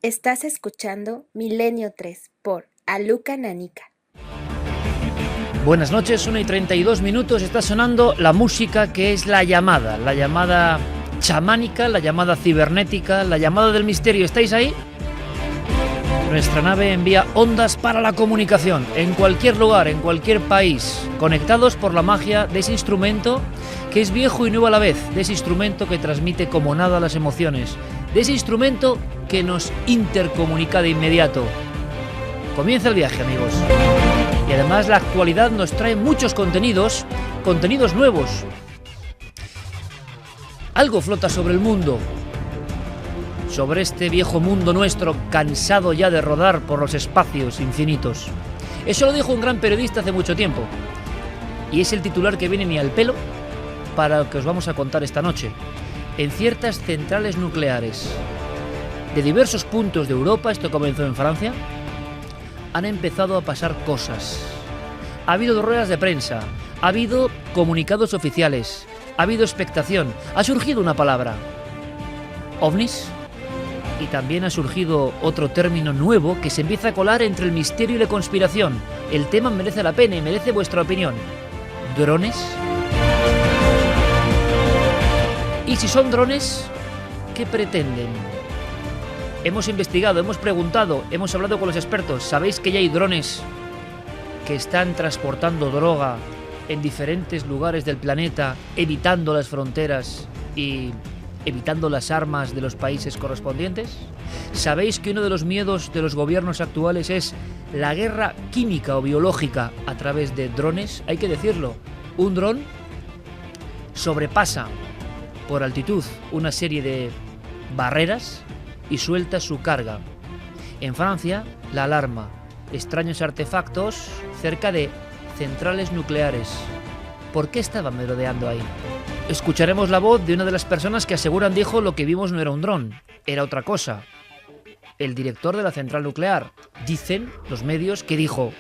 Estás escuchando Milenio 3 por Aluka Nanika. Buenas noches, 1:32, está sonando la música que es la llamada chamánica, la llamada cibernética, la llamada del misterio. ¿Estáis ahí? Nuestra nave envía ondas para la comunicación, en cualquier lugar, en cualquier país, conectados por la magia de ese instrumento que es viejo y nuevo a la vez, de ese instrumento que transmite como nada las emociones, de ese instrumento que nos intercomunica de inmediato. Comienza el viaje, amigos. Y además la actualidad nos trae muchos contenidos nuevos. Algo flota sobre el mundo, sobre este viejo mundo nuestro, cansado ya de rodar por los espacios infinitos. Eso lo dijo un gran periodista hace mucho tiempo. Y es el titular que viene ni al pelo para lo que os vamos a contar esta noche. En ciertas centrales nucleares de diversos puntos de Europa, esto comenzó en Francia, han empezado a pasar cosas. Ha habido ruedas de prensa, ha habido comunicados oficiales, ha habido expectación, ha surgido una palabra: ovnis. Y también ha surgido otro término nuevo que se empieza a colar entre el misterio y la conspiración. El tema merece la pena y merece vuestra opinión. ¿Drones? Y si son drones, ¿qué pretenden? Hemos investigado, hemos preguntado, hemos hablado con los expertos. ¿Sabéis que ya hay drones que están transportando droga en diferentes lugares del planeta, evitando las fronteras y evitando las armas de los países correspondientes? ¿Sabéis que uno de los miedos de los gobiernos actuales es la guerra química o biológica a través de drones? Hay que decirlo, un dron sobrepasa por altitud una serie de barreras y suelta su carga. En Francia, la alarma: extraños artefactos cerca de centrales nucleares. ¿Por qué estaban merodeando ahí? Escucharemos la voz de una de las personas que aseguran dijo lo que vimos no era un dron, era otra cosa. El director de la central nuclear. Dicen los medios que dijo: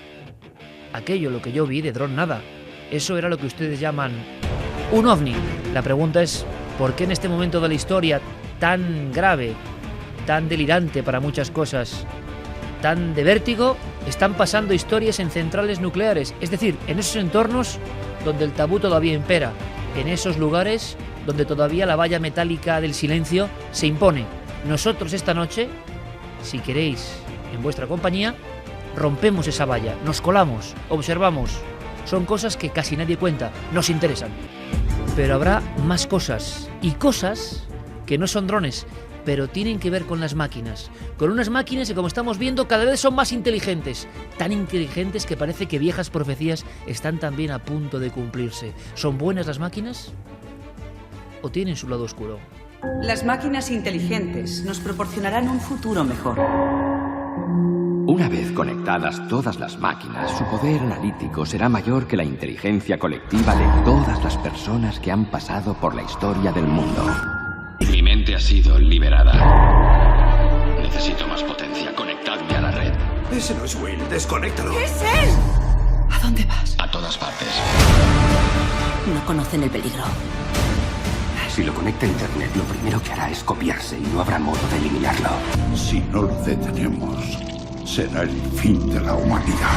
aquello lo que yo vi de dron nada, eso era lo que ustedes llaman un ovni. La pregunta es: ¿por qué en este momento de la historia tan grave, tan delirante para muchas cosas, tan de vértigo, están pasando historias en centrales nucleares? Es decir, en esos entornos donde el tabú todavía impera, en esos lugares donde todavía la valla metálica del silencio se impone. Nosotros esta noche, si queréis, en vuestra compañía, rompemos esa valla, nos colamos, observamos. Son cosas que casi nadie cuenta, nos interesan. Pero habrá más cosas, y cosas que no son drones, pero tienen que ver con las máquinas. Con unas máquinas que, como estamos viendo, cada vez son más inteligentes. Tan inteligentes que parece que viejas profecías están también a punto de cumplirse. ¿Son buenas las máquinas? ¿O tienen su lado oscuro? Las máquinas inteligentes nos proporcionarán un futuro mejor. Una vez conectadas todas las máquinas, su poder analítico será mayor que la inteligencia colectiva de todas las personas que han pasado por la historia del mundo. Mi mente ha sido liberada. Necesito más potencia. Conectadme a la red. Ese no es Will. Desconéctalo. ¿Qué es él? ¿A dónde vas? A todas partes. No conocen el peligro. Si lo conecta a internet, lo primero que hará es copiarse y no habrá modo de eliminarlo. Si no lo detenemos, será el fin de la humanidad.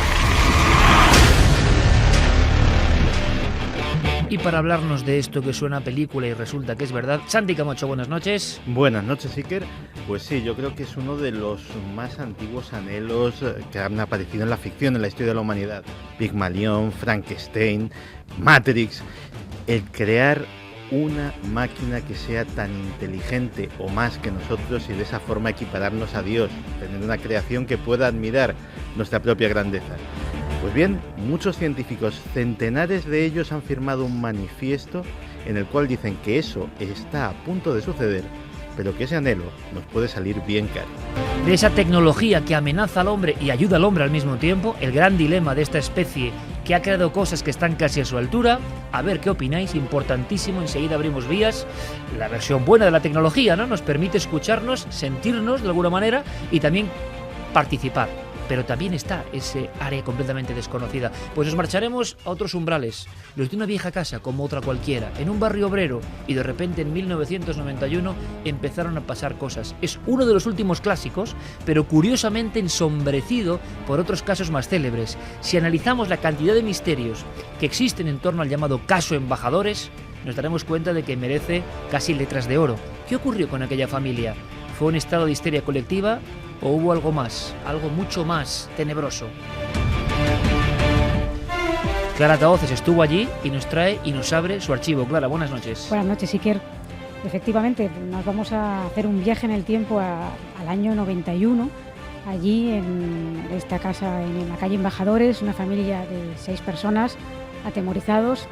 Y para hablarnos de esto que suena a película y resulta que es verdad, Santi Camacho, buenas noches. Buenas noches, Iker. Pues sí, yo creo que es uno de los más antiguos anhelos que han aparecido en la ficción, en la historia de la humanidad. Pigmalión, Frankenstein, Matrix. El crear una máquina que sea tan inteligente o más que nosotros y de esa forma equipararnos a Dios, tener una creación que pueda admirar nuestra propia grandeza. Pues bien, muchos científicos, centenares de ellos, han firmado un manifiesto en el cual dicen que eso está a punto de suceder, pero que ese anhelo nos puede salir bien caro. De esa tecnología que amenaza al hombre y ayuda al hombre al mismo tiempo, el gran dilema de esta especie que ha creado cosas que están casi a su altura. A ver qué opináis, importantísimo, enseguida abrimos vías. La versión buena de la tecnología, ¿no? Nos permite escucharnos, sentirnos de alguna manera y también participar. pero también está ese área completamente desconocida. Pues nos marcharemos a otros umbrales, los de una vieja casa como otra cualquiera, en un barrio obrero, y de repente en 1991 empezaron a pasar cosas. Es uno de los últimos clásicos, pero curiosamente ensombrecido por otros casos más célebres. Si analizamos la cantidad de misterios que existen en torno al llamado caso Embajadores, nos daremos cuenta de que merece casi letras de oro. ¿Qué ocurrió con aquella familia? ¿Fue un estado de histeria colectiva o hubo algo más, algo mucho más tenebroso? Clara Tahoces estuvo allí y nos trae y nos abre su archivo. Clara, buenas noches. Buenas noches, Iker. Efectivamente, nos vamos a hacer un viaje en el tiempo al año 91. Allí, en esta casa, en la calle Embajadores, una familia de 6 personas, atemorizados,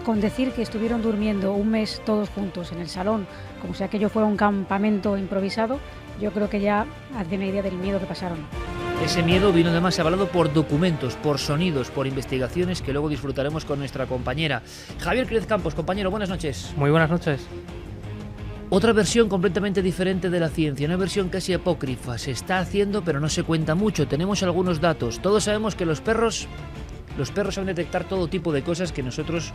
con decir que estuvieron durmiendo un mes todos juntos en el salón, como si aquello fuera un campamento improvisado. Yo creo que ya hace una idea del miedo que pasaron. Ese miedo vino además avalado por documentos, por sonidos, por investigaciones que luego disfrutaremos con nuestra compañera. Javier Cruz Campos, compañero, buenas noches. Muy buenas noches. Otra versión completamente diferente de la ciencia, una versión casi apócrifa. Se está haciendo, pero no se cuenta mucho. Tenemos algunos datos. Todos sabemos que los perros saben detectar todo tipo de cosas que nosotros,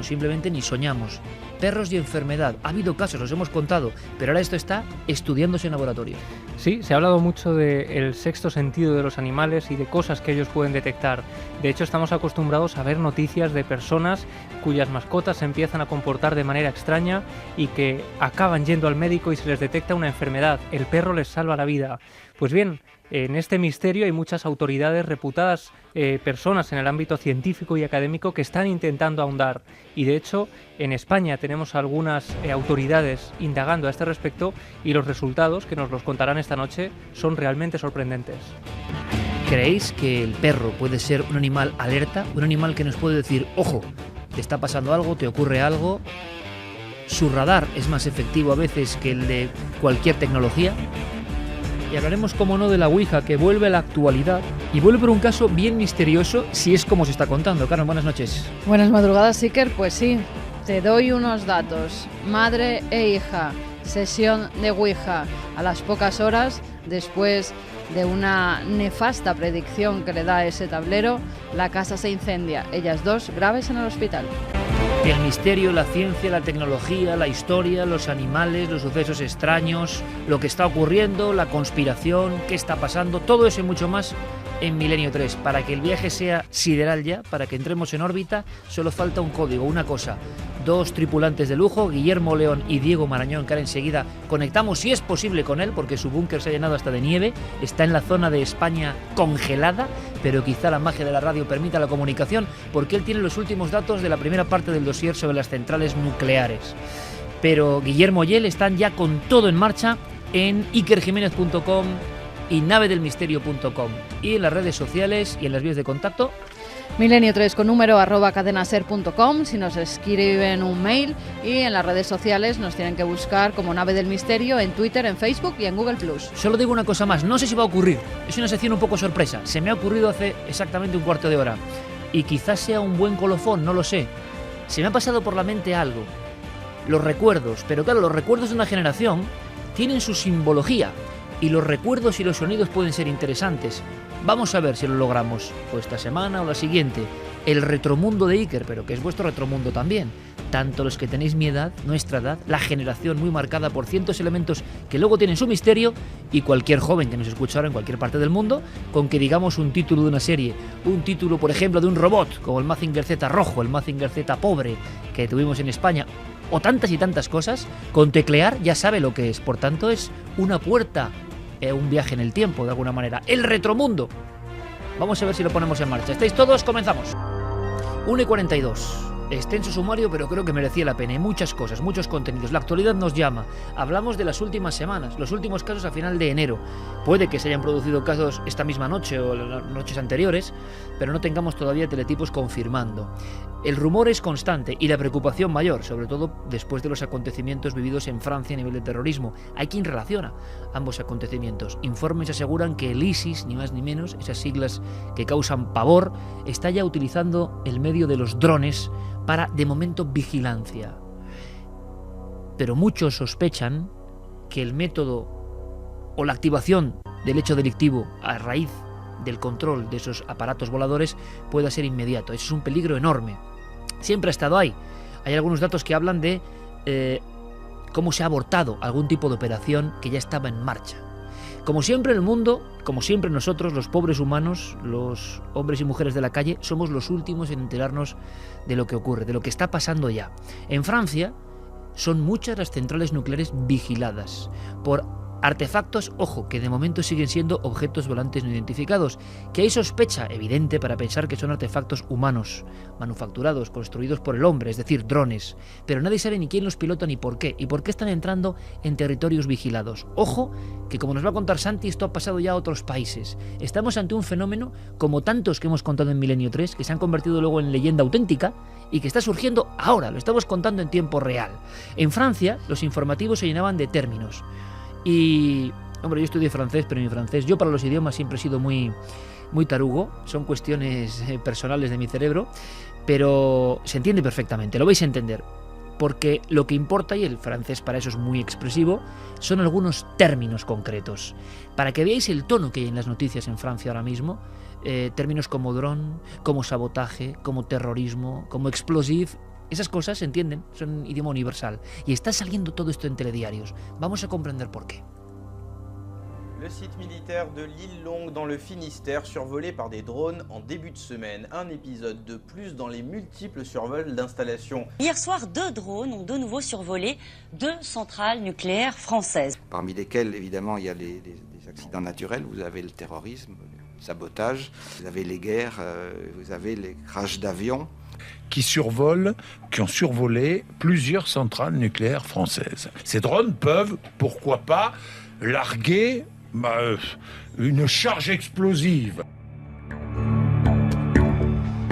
simplemente ni soñamos. Perros y enfermedad. Ha habido casos, los hemos contado, pero ahora esto está estudiándose en laboratorio. Sí, se ha hablado mucho del sexto sentido de los animales y de cosas que ellos pueden detectar. De hecho, estamos acostumbrados a ver noticias de personas cuyas mascotas se empiezan a comportar de manera extraña y que acaban yendo al médico y se les detecta una enfermedad. El perro les salva la vida. Pues bien, en este misterio hay muchas autoridades reputadas, personas en el ámbito científico y académico que están intentando ahondar. Y de hecho, en España tenemos algunas autoridades indagando a este respecto y los resultados, que nos los contarán esta noche, son realmente sorprendentes. ¿Creéis que el perro puede ser un animal alerta? Un animal que nos puede decir, ojo, te está pasando algo, te ocurre algo. Su radar es más efectivo a veces que el de cualquier tecnología. Y hablaremos, como no, de la Ouija, que vuelve a la actualidad y vuelve por un caso bien misterioso, si es como se está contando. Carmen, buenas noches. Buenas madrugadas, Iker. Pues sí, te doy unos datos. Madre e hija, sesión de Ouija. A las pocas horas, después de una nefasta predicción que le da ese tablero, la casa se incendia. Ellas dos graves en el hospital. El misterio, la ciencia, la tecnología, la historia, los animales, los sucesos extraños, lo que está ocurriendo, la conspiración, qué está pasando, todo eso y mucho más en Milenio 3. Para que el viaje sea sideral ya, para que entremos en órbita, solo falta un código, una cosa. 2 tripulantes de lujo, Guillermo León y Diego Marañón, que ahora enseguida conectamos, si es posible, con él, porque su búnker se ha llenado hasta de nieve, está en la zona de España congelada, pero quizá la magia de la radio permita la comunicación, porque él tiene los últimos datos de la primera parte del dossier sobre las centrales nucleares. Pero Guillermo y él están ya con todo en marcha en ikerjimenez.com y navedelmisterio.com y en las redes sociales y en las vías de contacto. Milenio 3 con número @cadenaser.com si nos escriben un mail, y en las redes sociales nos tienen que buscar como Nave del Misterio en Twitter, en Facebook y en Google+. Solo digo una cosa más, no sé si va a ocurrir, es una sección un poco sorpresa, se me ha ocurrido hace exactamente un cuarto de hora y quizás sea un buen colofón, no lo sé. Se me ha pasado por la mente algo, los recuerdos, pero claro, los recuerdos de una generación tienen su simbología y los recuerdos y los sonidos pueden ser interesantes. Vamos a ver si lo logramos, o esta semana o la siguiente. El retromundo de Iker, pero que es vuestro retromundo también. Tanto los que tenéis mi edad, nuestra edad, la generación muy marcada por ciertos elementos que luego tienen su misterio, y cualquier joven que nos escuche ahora en cualquier parte del mundo, con que digamos un título de una serie, un título, por ejemplo, de un robot, como el Mazinger Z rojo, el Mazinger Z pobre, que tuvimos en España, o tantas y tantas cosas, con teclear ya sabe lo que es. Por tanto, es una puerta, un viaje en el tiempo, de alguna manera. El retromundo. Vamos a ver si lo ponemos en marcha. ¿Estáis todos? Comenzamos. 1:42. Extenso sumario, pero creo que merecía la pena. Hay muchas cosas, muchos contenidos. La actualidad nos llama. Hablamos de las últimas semanas, los últimos casos a final de enero. Puede que se hayan producido casos esta misma noche o las noches anteriores, pero no tengamos todavía teletipos confirmando. El rumor es constante y la preocupación mayor, sobre todo después de los acontecimientos vividos en Francia a nivel de terrorismo. Hay quien relaciona ambos acontecimientos. Informes aseguran que el ISIS, ni más ni menos, esas siglas que causan pavor, está ya utilizando el medio de los drones para, de momento, vigilancia. Pero muchos sospechan que el método o la activación del hecho delictivo a raíz del control de esos aparatos voladores pueda ser inmediato. Eso es un peligro enorme. Siempre ha estado ahí. Hay algunos datos que hablan de cómo se ha abortado algún tipo de operación que ya estaba en marcha. Como siempre en el mundo, como siempre nosotros, los pobres humanos, los hombres y mujeres de la calle, somos los últimos en enterarnos de lo que ocurre, de lo que está pasando ya. En Francia son muchas las centrales nucleares vigiladas por artefactos, ojo, que de momento siguen siendo objetos volantes no identificados, que hay sospecha evidente para pensar que son artefactos humanos, manufacturados, construidos por el hombre, es decir, drones, pero nadie sabe ni quién los pilota ni por qué están entrando en territorios vigilados. Ojo, que como nos va a contar Santi, esto ha pasado ya a otros países. Estamos ante un fenómeno como tantos que hemos contado en Milenio 3, que se han convertido luego en leyenda auténtica y que está surgiendo ahora, lo estamos contando en tiempo real. En Francia, los informativos se llenaban de términos. Y, hombre, yo estudié francés, pero mi francés, yo para los idiomas siempre he sido muy tarugo, son cuestiones personales de mi cerebro, pero se entiende perfectamente, lo vais a entender, porque lo que importa, y el francés para eso es muy expresivo, son algunos términos concretos. Para que veáis el tono que hay en las noticias en Francia ahora mismo, términos como dron, como sabotaje, como terrorismo, como explosive. Esas cosas se entienden, son idioma universal. Y está saliendo todo esto en telediarios. Vamos a comprender por qué. Le site militaire de l'île Longue dans le Finistère survolé par des drones en début de semaine. Un épisode de plus dans les multiples survols d'installations. Hier soir, 2 drones ont de nouveau survolé 2 centrales nucléaires françaises. Parmi lesquelles, évidemment, il y a les accidents naturels. Vous avez le terrorisme, le sabotage, vous avez les guerres, vous avez les crashs d'avions. Qui ont survolé plusieurs centrales nucléaires françaises. Ces drones peuvent, pourquoi pas, larguer une charge explosive.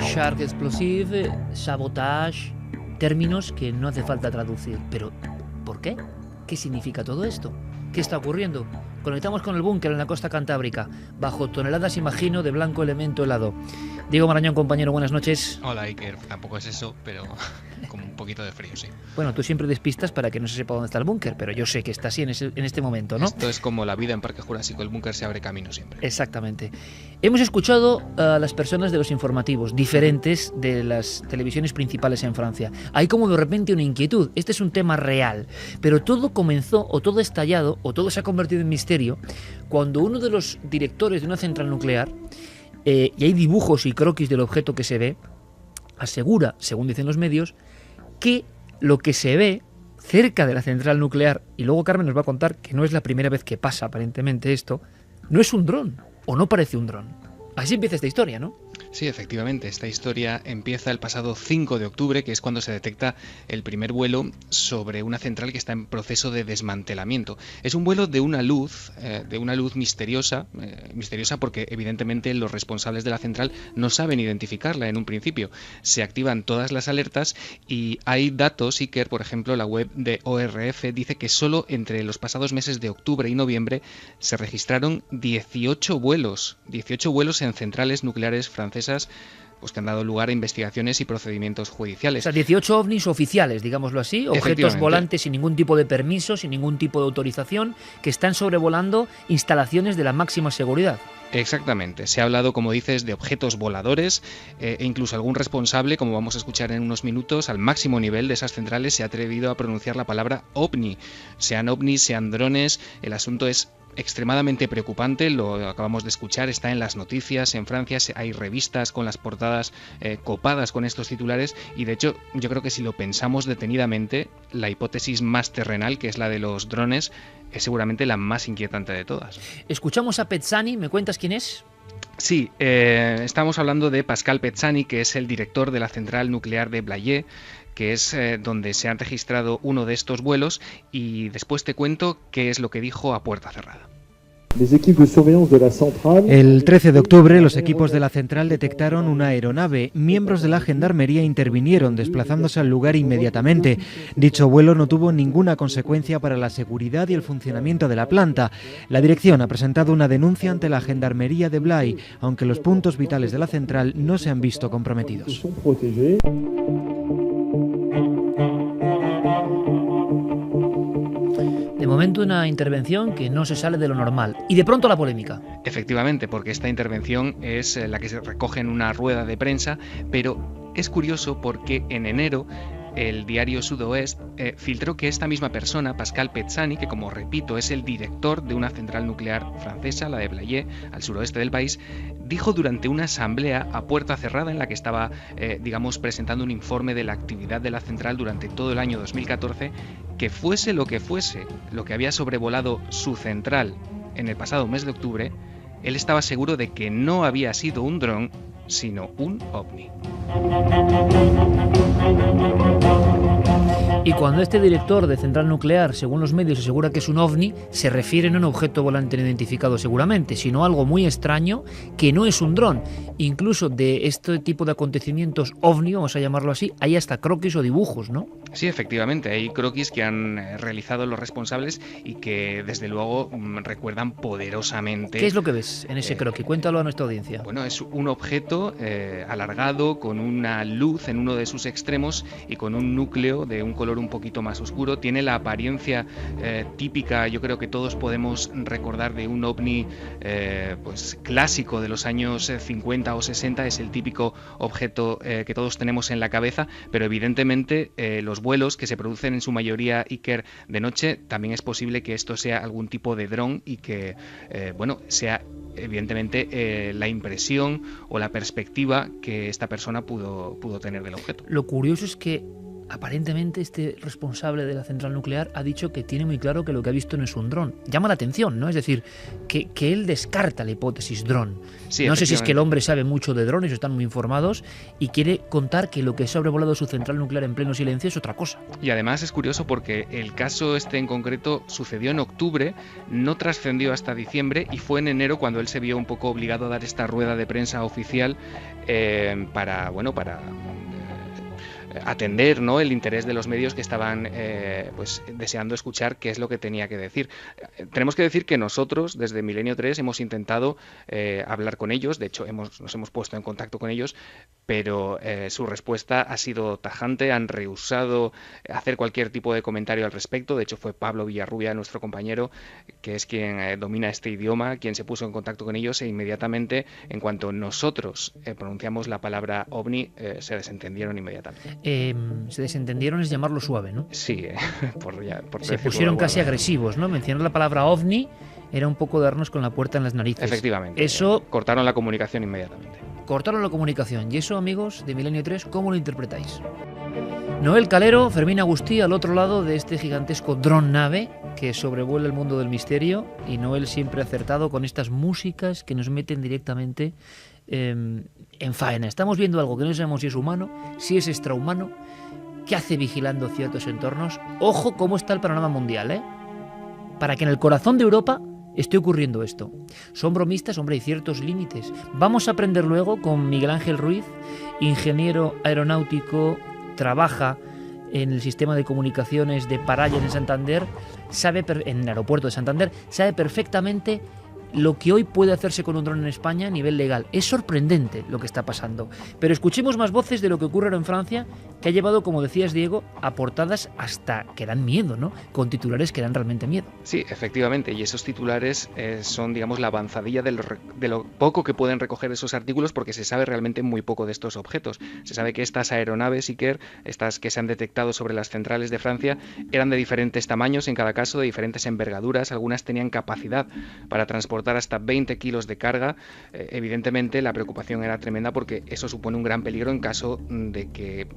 Charge explosive, sabotage, términos que no hace falta traducir. Pero, ¿por qué? ¿Qué significa todo esto? ¿Qué está ocurriendo? Conectamos con el búnker en la costa cantábrica, bajo toneladas, imagino, de blanco elemento helado. Diego Marañón, compañero, buenas noches. Hola, Iker. Tampoco es eso, pero como un poquito de frío, sí. Bueno, tú siempre despistas para que no se sepa dónde está el búnker, pero yo sé que está así en este momento, ¿no? Esto es como la vida en Parque Jurásico, el búnker se abre camino siempre. Exactamente. Hemos escuchado a las personas de los informativos, diferentes de las televisiones principales en Francia. Hay como de repente una inquietud. Este es un tema real, pero todo comenzó, o todo ha estallado, o todo se ha convertido en misterio, cuando uno de los directores de una central nuclear, y hay dibujos y croquis del objeto que se ve, asegura, según dicen los medios, que lo que se ve cerca de la central nuclear, y luego Carmen nos va a contar que no es la primera vez que pasa aparentemente esto, no es un dron, o no parece un dron. Así empieza esta historia, ¿no? Sí, efectivamente, esta historia empieza el pasado 5 de octubre, que es cuando se detecta el primer vuelo sobre una central que está en proceso de desmantelamiento. Es un vuelo de una luz misteriosa porque evidentemente los responsables de la central no saben identificarla en un principio. Se activan todas las alertas y hay datos, Iker, por ejemplo, la web de ORF dice que solo entre los pasados meses de octubre y noviembre se registraron 18 vuelos en centrales nucleares francesas, pues que han dado lugar a investigaciones y procedimientos judiciales. O sea, 18 ovnis oficiales, digámoslo así, objetos volantes sin ningún tipo de permiso, sin ningún tipo de autorización, que están sobrevolando instalaciones de la máxima seguridad. Exactamente, se ha hablado, como dices, de objetos voladores e incluso algún responsable, como vamos a escuchar en unos minutos, al máximo nivel de esas centrales se ha atrevido a pronunciar la palabra ovni. Sean ovnis, sean drones, el asunto es extremadamente preocupante, lo acabamos de escuchar, está en las noticias, en Francia hay revistas con las portadas copadas con estos titulares y de hecho yo creo que si lo pensamos detenidamente, la hipótesis más terrenal, que es la de los drones, es seguramente la más inquietante de todas. Escuchamos a Pezzani, ¿me cuentas quién es? Sí, estamos hablando de Pascal Pezzani, que es el director de la central nuclear de Blayais, que es donde se han registrado uno de estos vuelos, y después te cuento qué es lo que dijo a puerta cerrada. El 13 de octubre, los equipos de la central detectaron una aeronave. Miembros de la gendarmería intervinieron, desplazándose al lugar inmediatamente. Dicho vuelo no tuvo ninguna consecuencia para la seguridad y el funcionamiento de la planta. La dirección ha presentado una denuncia ante la gendarmería de Blaye, aunque los puntos vitales de la central no se han visto comprometidos. De momento una intervención que no se sale de lo normal. Y de pronto la polémica. Efectivamente, porque esta intervención es la que se recoge en una rueda de prensa, pero es curioso porque en enero el diario Sud-Ouest filtró que esta misma persona, Pascal Pezzani, que como repito es el director de una central nuclear francesa, la de Blayais, al suroeste del país, dijo durante una asamblea a puerta cerrada en la que estaba, presentando un informe de la actividad de la central durante todo el año 2014, que fuese lo que había sobrevolado su central en el pasado mes de octubre, él estaba seguro de que no había sido un dron, sino un ovni. Y cuando este director de central nuclear, según los medios, asegura que es un ovni, se refiere no a un objeto volante no identificado seguramente, sino a algo muy extraño que no es un dron. Incluso de este tipo de acontecimientos ovni, vamos a llamarlo así, hay hasta croquis o dibujos, ¿no? Sí, efectivamente, hay croquis que han realizado los responsables y que desde luego recuerdan poderosamente. ¿Qué es lo que ves en ese croquis? Cuéntalo a nuestra audiencia. Bueno, es un objeto alargado con una luz en uno de sus extremos y con un núcleo de un color un poquito más oscuro. Tiene la apariencia típica, yo creo que todos podemos recordar, de un ovni clásico de los años 50 o 60. Es el típico objeto que todos tenemos en la cabeza, pero evidentemente los vuelos que se producen en su mayoría, Iker, de noche, también es posible que esto sea algún tipo de dron y que sea evidentemente la impresión o la perspectiva que esta persona pudo tener del objeto. Lo curioso es que aparentemente este responsable de la central nuclear ha dicho que tiene muy claro que lo que ha visto no es un dron. Llama la atención, ¿no? Es decir, que él descarta la hipótesis dron. Sí, no sé si es que el hombre sabe mucho de drones o están muy informados y quiere contar que lo que ha sobrevolado su central nuclear en pleno silencio es otra cosa. Y además es curioso porque el caso este en concreto sucedió en octubre, no trascendió hasta diciembre y fue en enero cuando él se vio un poco obligado a dar esta rueda de prensa oficial para atender, ¿no?, el interés de los medios que estaban deseando escuchar qué es lo que tenía que decir. Tenemos que decir que nosotros desde Milenio 3 hemos intentado hablar con ellos, de hecho nos hemos puesto en contacto con ellos, pero su respuesta ha sido tajante, han rehusado hacer cualquier tipo de comentario al respecto. De hecho fue Pablo Villarrubia, nuestro compañero, que es quien domina este idioma, quien se puso en contacto con ellos e inmediatamente, en cuanto nosotros pronunciamos la palabra ovni, se desentendieron inmediatamente. Se desentendieron es llamarlo suave, ¿no? Sí, por se pusieron casi agresivos, ¿no? Mencionar la palabra ovni era un poco darnos con la puerta en las narices. Efectivamente. Eso cortaron la comunicación inmediatamente. Cortaron la comunicación. Y eso, amigos de Milenio 3, ¿cómo lo interpretáis? Noel Calero, Fermín Agustí al otro lado de este gigantesco dron nave que sobrevuela el mundo del misterio, y Noel siempre acertado con estas músicas que nos meten directamente en faena. Estamos viendo algo que no sabemos si es humano, si es extrahumano, qué hace vigilando ciertos entornos. Ojo cómo está el panorama mundial, para que en el corazón de Europa esté ocurriendo esto. Son bromistas, hombre, hay ciertos límites. Vamos a aprender luego con Miguel Ángel Ruiz, ingeniero aeronáutico, trabaja en el sistema de comunicaciones de Paralla en Santander, en el aeropuerto de Santander, sabe perfectamente lo que hoy puede hacerse con un dron en España a nivel legal. Es sorprendente lo que está pasando. Pero escuchemos más voces de lo que ocurre ahora en Francia, que ha llevado, como decías, Diego, a portadas hasta que dan miedo, ¿no? Con titulares que dan realmente miedo. Sí, efectivamente, y esos titulares son, digamos, la avanzadilla de lo poco que pueden recoger esos artículos, porque se sabe realmente muy poco de estos objetos. Se sabe que estas aeronaves, Iker, estas que se han detectado sobre las centrales de Francia, eran de diferentes tamaños, en cada caso de diferentes envergaduras. Algunas tenían capacidad para transportar hasta 20 kilos de carga. Evidentemente la preocupación era tremenda porque eso supone un gran peligro en caso de que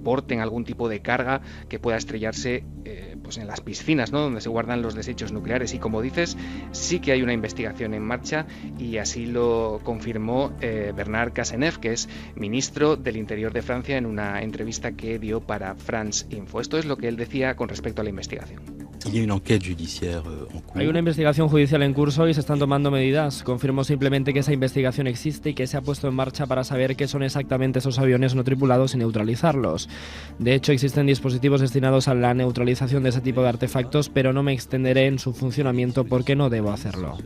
porten algún tipo de carga que pueda estrellarse en las piscinas, ¿no?, donde se guardan los desechos nucleares. Y como dices, sí que hay una investigación en marcha, y así lo confirmó Bernard Cazeneuve, que es ministro del Interior de Francia, en una entrevista que dio para France Info. Esto es lo que él decía con respecto a la investigación. Hay una investigación judicial en curso y se están tomando medidas. Confirmo simplemente que esa investigación existe y que se ha puesto en marcha para saber qué son exactamente esos aviones no tripulados y neutralizarlos. De hecho, existen dispositivos destinados a la neutralización de ese tipo de artefactos, pero no me extenderé en su funcionamiento porque no debo hacerlo.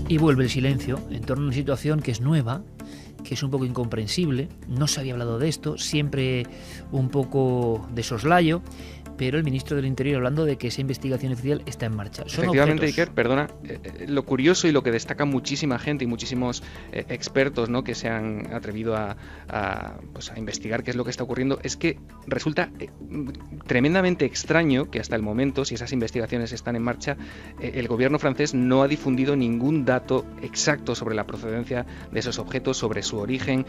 Y vuelve el silencio en torno a una situación que es nueva, que es un poco incomprensible. No se había hablado de esto, siempre un poco de soslayo, pero el ministro del Interior hablando de que esa investigación oficial está en marcha. Son Efectivamente, objetos. Iker, perdona, lo curioso y lo que destaca muchísima gente y muchísimos expertos, ¿no?, que se han atrevido a investigar qué es lo que está ocurriendo, es que resulta tremendamente extraño que hasta el momento, si esas investigaciones están en marcha, el gobierno francés no ha difundido ningún dato exacto sobre la procedencia de esos objetos, sobre su origen.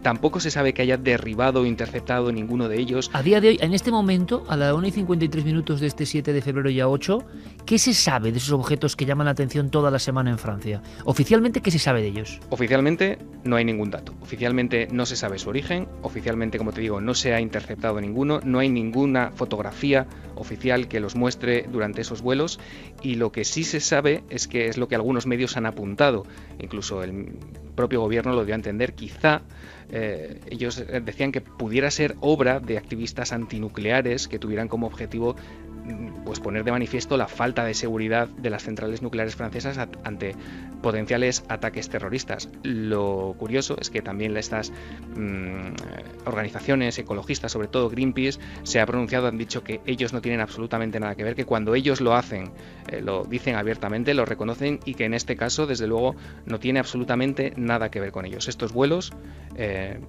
Tampoco se sabe que haya derribado o interceptado ninguno de ellos. A día de hoy, en este momento, a la 1:53 de este 7 de febrero ya 8, ¿qué se sabe de esos objetos que llaman la atención toda la semana en Francia? Oficialmente, ¿qué se sabe de ellos? Oficialmente no hay ningún dato. Oficialmente no se sabe su origen. Oficialmente, como te digo, no se ha interceptado ninguno. No hay ninguna fotografía oficial que los muestre durante esos vuelos. Y lo que sí se sabe es que es lo que algunos medios han apuntado. Incluso el propio gobierno lo dio a entender. Quizá ellos decían que pudiera ser obra de activistas antinucleares que tuvieran como objetivo pues poner de manifiesto la falta de seguridad de las centrales nucleares francesas ante potenciales ataques terroristas. Lo curioso es que también estas organizaciones ecologistas, sobre todo Greenpeace, se ha pronunciado, han dicho que ellos no tienen absolutamente nada que ver, que cuando ellos lo hacen, lo dicen abiertamente, lo reconocen, y que en este caso, desde luego, no tiene absolutamente nada que ver con ellos. Estos vuelos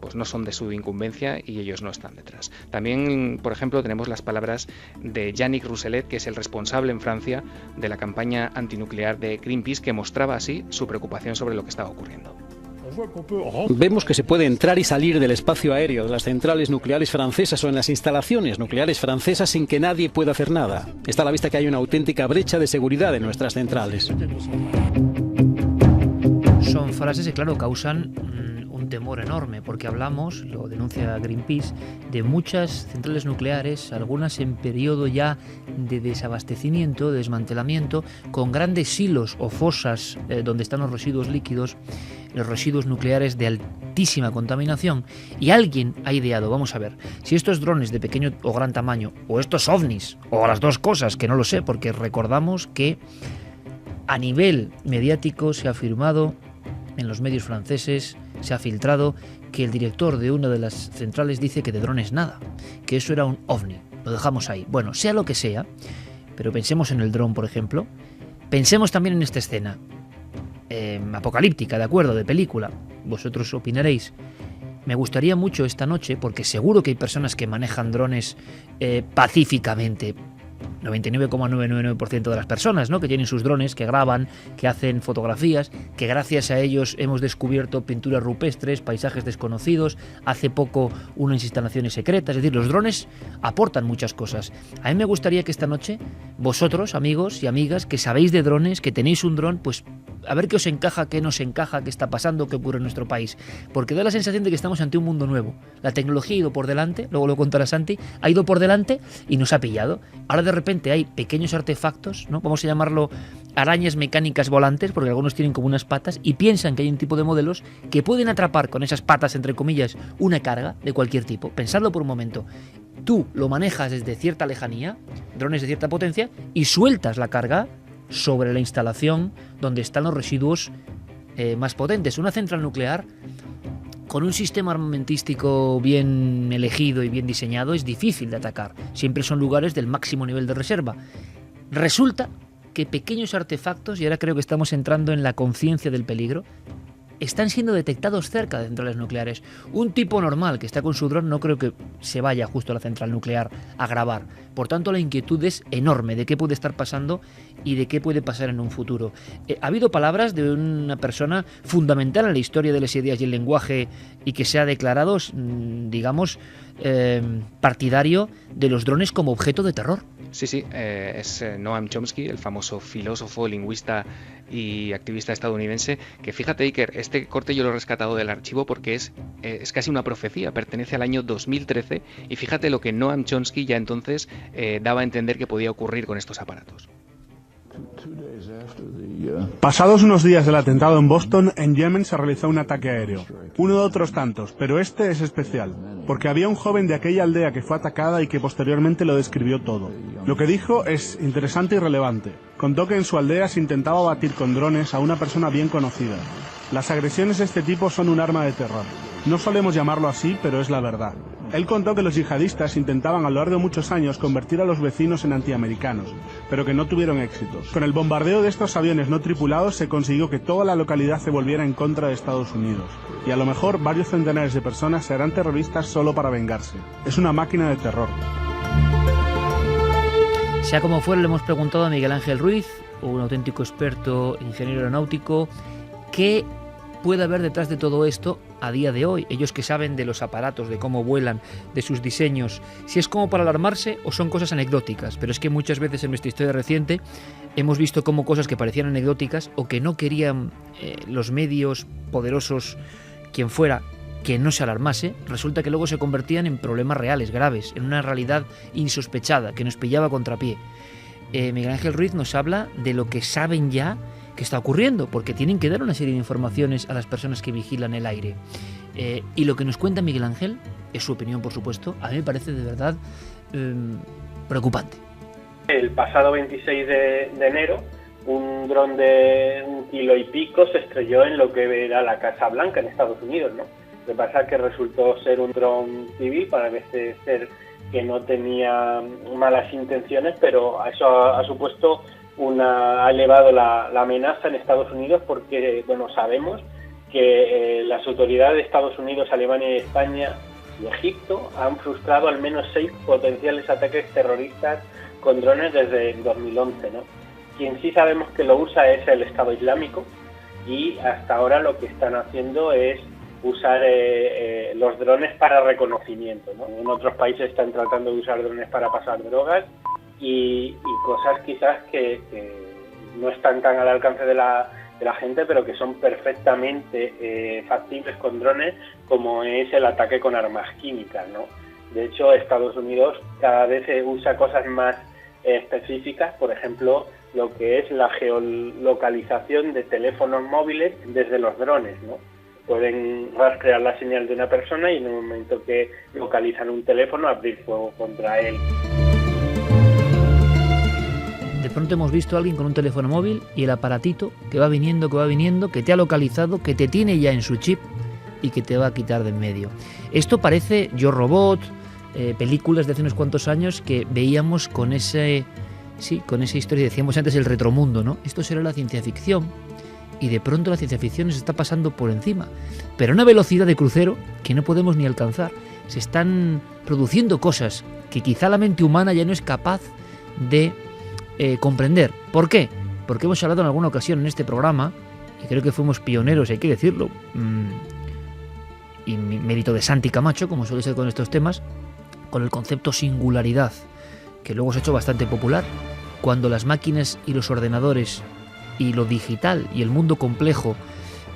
pues no son de su incumbencia y ellos no están detrás. También, por ejemplo, tenemos las palabras de Yannick Rousselet, que es el responsable en Francia de la campaña antinuclear de Greenpeace, que mostraba así su preocupación sobre lo que estaba ocurriendo. Vemos que se puede entrar y salir del espacio aéreo de las centrales nucleares francesas o en las instalaciones nucleares francesas sin que nadie pueda hacer nada. Está a la vista que hay una auténtica brecha de seguridad en nuestras centrales. Son frases que, claro, causan un temor enorme, porque hablamos, lo denuncia Greenpeace, de muchas centrales nucleares, algunas en periodo ya de desabastecimiento, de desmantelamiento, con grandes silos o fosas donde están los residuos líquidos, los residuos nucleares de altísima contaminación, y alguien ha ideado, vamos a ver, si estos drones de pequeño o gran tamaño, o estos ovnis, o las dos cosas, que no lo sé, porque recordamos que a nivel mediático se ha afirmado en los medios franceses, se ha filtrado que el director de una de las centrales dice que de drones nada, que eso era un ovni. Lo dejamos ahí. Bueno, sea lo que sea, pero pensemos en el dron, por ejemplo. Pensemos también en esta escena apocalíptica, de acuerdo, de película. Vosotros opinaréis. Me gustaría mucho esta noche, porque seguro que hay personas que manejan drones pacíficamente. 99,999% de las personas, ¿no?, que tienen sus drones, que graban, que hacen fotografías, que gracias a ellos hemos descubierto pinturas rupestres, paisajes desconocidos, hace poco unas instalaciones secretas. Es decir, los drones aportan muchas cosas. A mí me gustaría que esta noche vosotros, amigos y amigas, que sabéis de drones, que tenéis un dron, pues a ver qué os encaja, qué nos encaja, qué está pasando, qué ocurre en nuestro país, porque da la sensación de que estamos ante un mundo nuevo. La tecnología ha ido por delante, luego lo contará Santi, ha ido por delante y nos ha pillado. Ahora de repente hay pequeños artefactos, ¿no?, vamos a llamarlo arañas mecánicas volantes, porque algunos tienen como unas patas, y piensan que hay un tipo de modelos que pueden atrapar con esas patas, entre comillas, una carga de cualquier tipo. Pensadlo por un momento. Tú lo manejas desde cierta lejanía, drones de cierta potencia, y sueltas la carga sobre la instalación donde están los residuos más potentes. Una central nuclear con un sistema armamentístico bien elegido y bien diseñado es difícil de atacar. Siempre son lugares del máximo nivel de reserva. Resulta que pequeños artefactos, y ahora creo que estamos entrando en la conciencia del peligro, están siendo detectados cerca de centrales nucleares. Un tipo normal que está con su dron no creo que se vaya justo a la central nuclear a grabar. Por tanto, la inquietud es enorme de qué puede estar pasando y de qué puede pasar en un futuro. Ha habido palabras de una persona fundamental en la historia de las ideas y el lenguaje, y que se ha declarado, digamos, partidario de los drones como objeto de terror. Sí, es Noam Chomsky, el famoso filósofo, lingüista y activista estadounidense, que fíjate, Iker, este corte yo lo he rescatado del archivo porque es casi una profecía, pertenece al año 2013, y fíjate lo que Noam Chomsky ya entonces daba a entender que podía ocurrir con estos aparatos. Pasados unos días del atentado en Boston, en Yemen se realizó un ataque aéreo. Uno de otros tantos, pero este es especial, porque había un joven de aquella aldea que fue atacada y que posteriormente lo describió todo. Lo que dijo es interesante y relevante. Contó que en su aldea se intentaba abatir con drones a una persona bien conocida. Las agresiones de este tipo son un arma de terror. No solemos llamarlo así, pero es la verdad. Él contó que los yihadistas intentaban a lo largo de muchos años convertir a los vecinos en antiamericanos, pero que no tuvieron éxito. Con el bombardeo de estos aviones no tripulados se consiguió que toda la localidad se volviera en contra de Estados Unidos. Y a lo mejor varios centenares de personas serán terroristas solo para vengarse. Es una máquina de terror. Sea como fuera, le hemos preguntado a Miguel Ángel Ruiz, un auténtico experto ingeniero aeronáutico, ¿qué puede haber detrás de todo esto a día de hoy? Ellos que saben de los aparatos, de cómo vuelan, de sus diseños, si es como para alarmarse o son cosas anecdóticas. Pero es que muchas veces en nuestra historia reciente hemos visto como cosas que parecían anecdóticas o que no querían los medios poderosos, quien fuera, que no se alarmase, resulta que luego se convertían en problemas reales, graves, en una realidad insospechada, que nos pillaba a contrapié. Miguel Ángel Ruiz nos habla de lo que saben ya que está ocurriendo, porque tienen que dar una serie de informaciones a las personas que vigilan el aire. Y lo que nos cuenta Miguel Ángel, es su opinión por supuesto, a mí me parece de verdad preocupante. El pasado 26 de enero, un dron de 1,5 kilos se estrelló en lo que era la Casa Blanca en Estados Unidos, ¿no? Lo que pasa es que resultó ser un dron civil, parece ser que no tenía malas intenciones, pero eso ha supuesto ha elevado la amenaza en Estados Unidos porque, bueno, sabemos que las autoridades de Estados Unidos, Alemania y España y Egipto han frustrado al menos 6 potenciales ataques terroristas con drones desde 2011, ¿no? Quien sí sabemos que lo usa es el Estado Islámico y hasta ahora lo que están haciendo es usar los drones para reconocimiento, ¿no? En otros países están tratando de usar drones para pasar drogas y cosas quizás que no están tan al alcance de la gente, pero que son perfectamente factibles con drones, como es el ataque con armas químicas, ¿no? De hecho, Estados Unidos cada vez usa cosas más específicas, por ejemplo, lo que es la geolocalización de teléfonos móviles desde los drones, ¿no? Pueden rastrear la señal de una persona y en el momento que localizan un teléfono, abrir fuego contra él. De pronto hemos visto a alguien con un teléfono móvil y el aparatito que va viniendo, que te ha localizado, que te tiene ya en su chip y que te va a quitar de en medio. Esto parece Yo Robot, películas de hace unos cuantos años que veíamos con esa historia, decíamos antes, el retromundo, ¿no? Esto será la ciencia ficción y de pronto la ciencia ficción nos está pasando por encima, pero a una velocidad de crucero que no podemos ni alcanzar. Se están produciendo cosas que quizá la mente humana ya no es capaz de comprender. ¿Por qué? Porque hemos hablado en alguna ocasión en este programa, y creo que fuimos pioneros, hay que decirlo, y mérito de Santi Camacho, como suele ser con estos temas, con el concepto singularidad, que luego se ha hecho bastante popular. Cuando las máquinas y los ordenadores y lo digital y el mundo complejo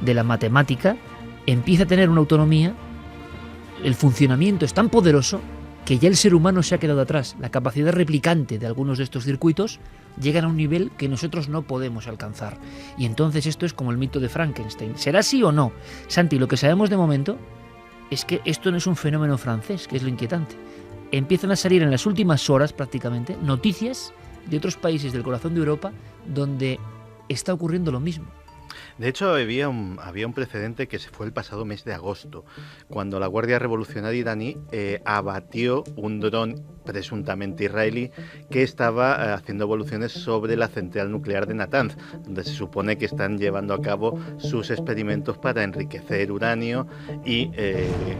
de la matemática empieza a tener una autonomía, el funcionamiento es tan poderoso que ya el ser humano se ha quedado atrás. La capacidad replicante de algunos de estos circuitos llegan a un nivel que nosotros no podemos alcanzar. Y entonces esto es como el mito de Frankenstein. ¿Será así o no? Santi, lo que sabemos de momento es que esto no es un fenómeno francés, que es lo inquietante. Empiezan a salir en las últimas horas prácticamente noticias de otros países del corazón de Europa donde está ocurriendo lo mismo. De hecho, había un precedente que se fue el pasado mes de agosto, cuando la Guardia Revolucionaria iraní abatió un dron presuntamente israelí que estaba haciendo evoluciones sobre la central nuclear de Natanz, donde se supone que están llevando a cabo sus experimentos para enriquecer uranio y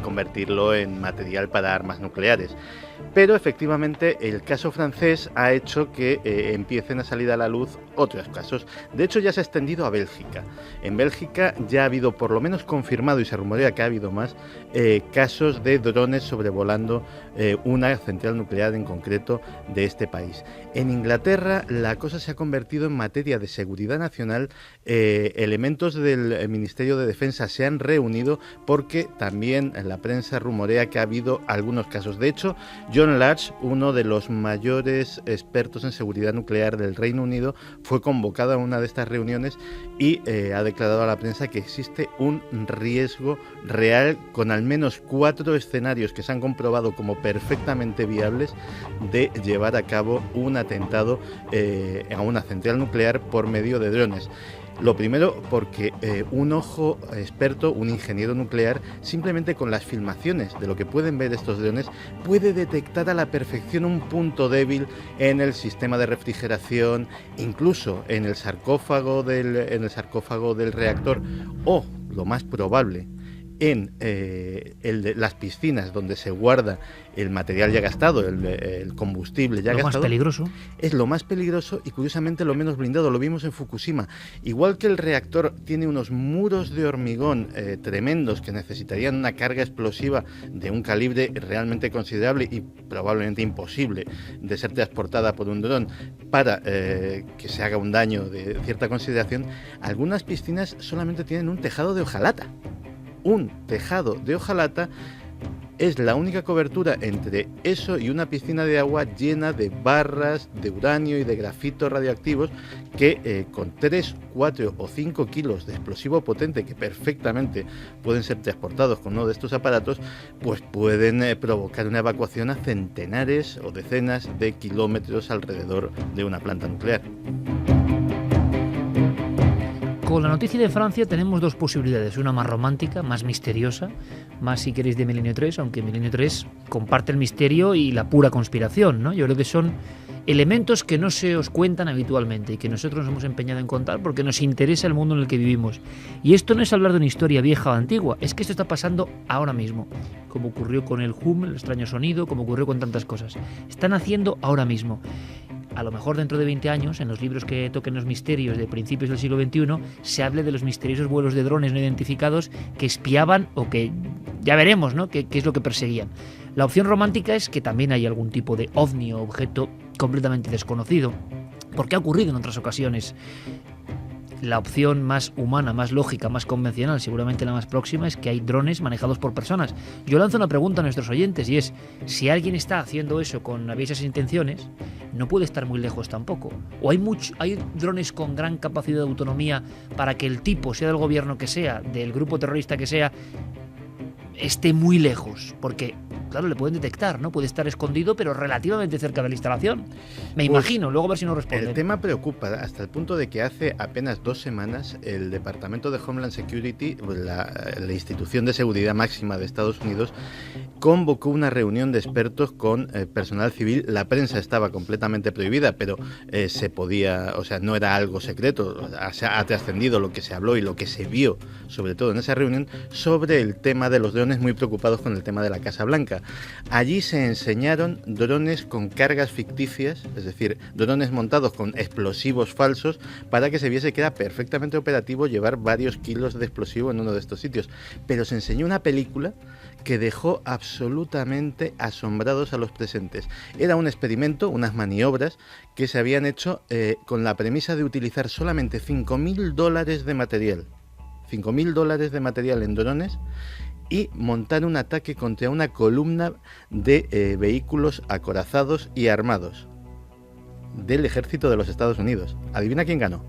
convertirlo en material para armas nucleares. Pero efectivamente el caso francés ha hecho que empiecen a salir a la luz otros casos. De hecho, ya se ha extendido a Bélgica. En Bélgica ya ha habido, por lo menos confirmado, y se rumorea que ha habido más, casos de drones sobrevolando una central nuclear en concreto de este país. En Inglaterra la cosa se ha convertido en materia de seguridad nacional. Elementos del Ministerio de Defensa se han reunido porque también la prensa rumorea que ha habido algunos casos. De hecho, John Latch, uno de los mayores expertos en seguridad nuclear del Reino Unido, fue convocado a una de estas reuniones y ha declarado a la prensa que existe un riesgo real con al menos 4 escenarios que se han comprobado como perfectamente viables posibles de llevar a cabo un atentado a una central nuclear por medio de drones. Lo primero porque un ojo experto, un ingeniero nuclear, simplemente con las filmaciones de lo que pueden ver estos drones, puede detectar a la perfección un punto débil en el sistema de refrigeración, incluso en el sarcófago del reactor, o, lo más probable, en las piscinas donde se guarda el material ya gastado, el combustible ya gastado. Lo más peligroso. Es lo más peligroso y curiosamente lo menos blindado. Lo vimos en Fukushima. Igual que el reactor tiene unos muros de hormigón tremendos que necesitarían una carga explosiva de un calibre realmente considerable y probablemente imposible de ser transportada por un dron para que se haga un daño de cierta consideración, algunas piscinas solamente tienen un tejado de hojalata. Un tejado de hojalata es la única cobertura entre eso y una piscina de agua llena de barras de uranio y de grafitos radioactivos que con 3, 4 o 5 kilos de explosivo potente que perfectamente pueden ser transportados con uno de estos aparatos, pues pueden provocar una evacuación a centenares o decenas de kilómetros alrededor de una planta nuclear. Con la noticia de Francia tenemos dos posibilidades, una más romántica, más misteriosa, más si queréis de Milenio 3, aunque Milenio 3 comparte el misterio y la pura conspiración, ¿no? Yo creo que son elementos que no se os cuentan habitualmente y que nosotros nos hemos empeñado en contar porque nos interesa el mundo en el que vivimos. Y esto no es hablar de una historia vieja o antigua, es que esto está pasando ahora mismo, como ocurrió con el hum, el extraño sonido, como ocurrió con tantas cosas. Están haciendo ahora mismo. A lo mejor dentro de 20 años, en los libros que toquen los misterios de principios del siglo XXI, se hable de los misteriosos vuelos de drones no identificados que espiaban o que ya veremos, ¿no?, qué es lo que perseguían. La opción romántica es que también hay algún tipo de ovni o objeto completamente desconocido, porque ha ocurrido en otras ocasiones. La opción más humana, más lógica, más convencional, seguramente la más próxima, es que hay drones manejados por personas. Yo lanzo una pregunta a nuestros oyentes y es, si alguien está haciendo eso con aviesas intenciones, no puede estar muy lejos tampoco. O hay drones con gran capacidad de autonomía para que el tipo, sea del gobierno que sea, del grupo terrorista que sea, esté muy lejos, porque claro, le pueden detectar, ¿no? Puede estar escondido, pero relativamente cerca de la instalación. Me imagino, luego a ver si nos responde. El tema preocupa hasta el punto de que hace apenas 2 semanas el Departamento de Homeland Security, la institución de seguridad máxima de Estados Unidos, convocó una reunión de expertos con personal civil. La prensa estaba completamente prohibida, pero se podía, o sea, no era algo secreto. Ha trascendido lo que se habló y lo que se vio, sobre todo en esa reunión, sobre el tema de los drones, muy preocupados con el tema de la Casa Blanca. Allí se enseñaron drones con cargas ficticias, es decir, drones montados con explosivos falsos, para que se viese que era perfectamente operativo llevar varios kilos de explosivo en uno de estos sitios. Pero se enseñó una película que dejó absolutamente asombrados a los presentes. Era un experimento, unas maniobras que se habían hecho con la premisa de utilizar solamente $5.000 de material. $5.000 de material en drones y montar un ataque contra una columna de vehículos acorazados y armados del ejército de los Estados Unidos. ¿Adivina quién ganó?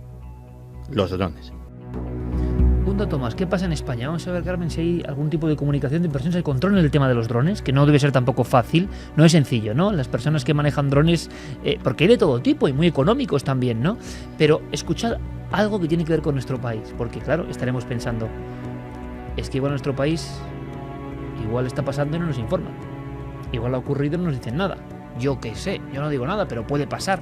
Los drones. Un dato más, ¿qué pasa en España? Vamos a ver, Carmen, si hay algún tipo de comunicación de personas que controlen el tema de los drones, que no debe ser tampoco fácil, no es sencillo, ¿no? Las personas que manejan drones, porque hay de todo tipo y muy económicos también, ¿no? Pero escuchad algo que tiene que ver con nuestro país, porque claro, estaremos pensando, es que igual en nuestro país, igual está pasando y no nos informan, igual ha ocurrido y no nos dicen nada. Yo qué sé, yo no digo nada, pero puede pasar.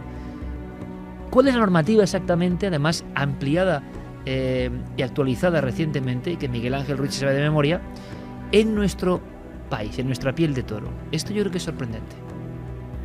¿Cuál es la normativa exactamente, además ampliada y actualizada recientemente, que Miguel Ángel Ruiz se sabe de memoria, en nuestro país, en nuestra piel de toro? Esto yo creo que es sorprendente.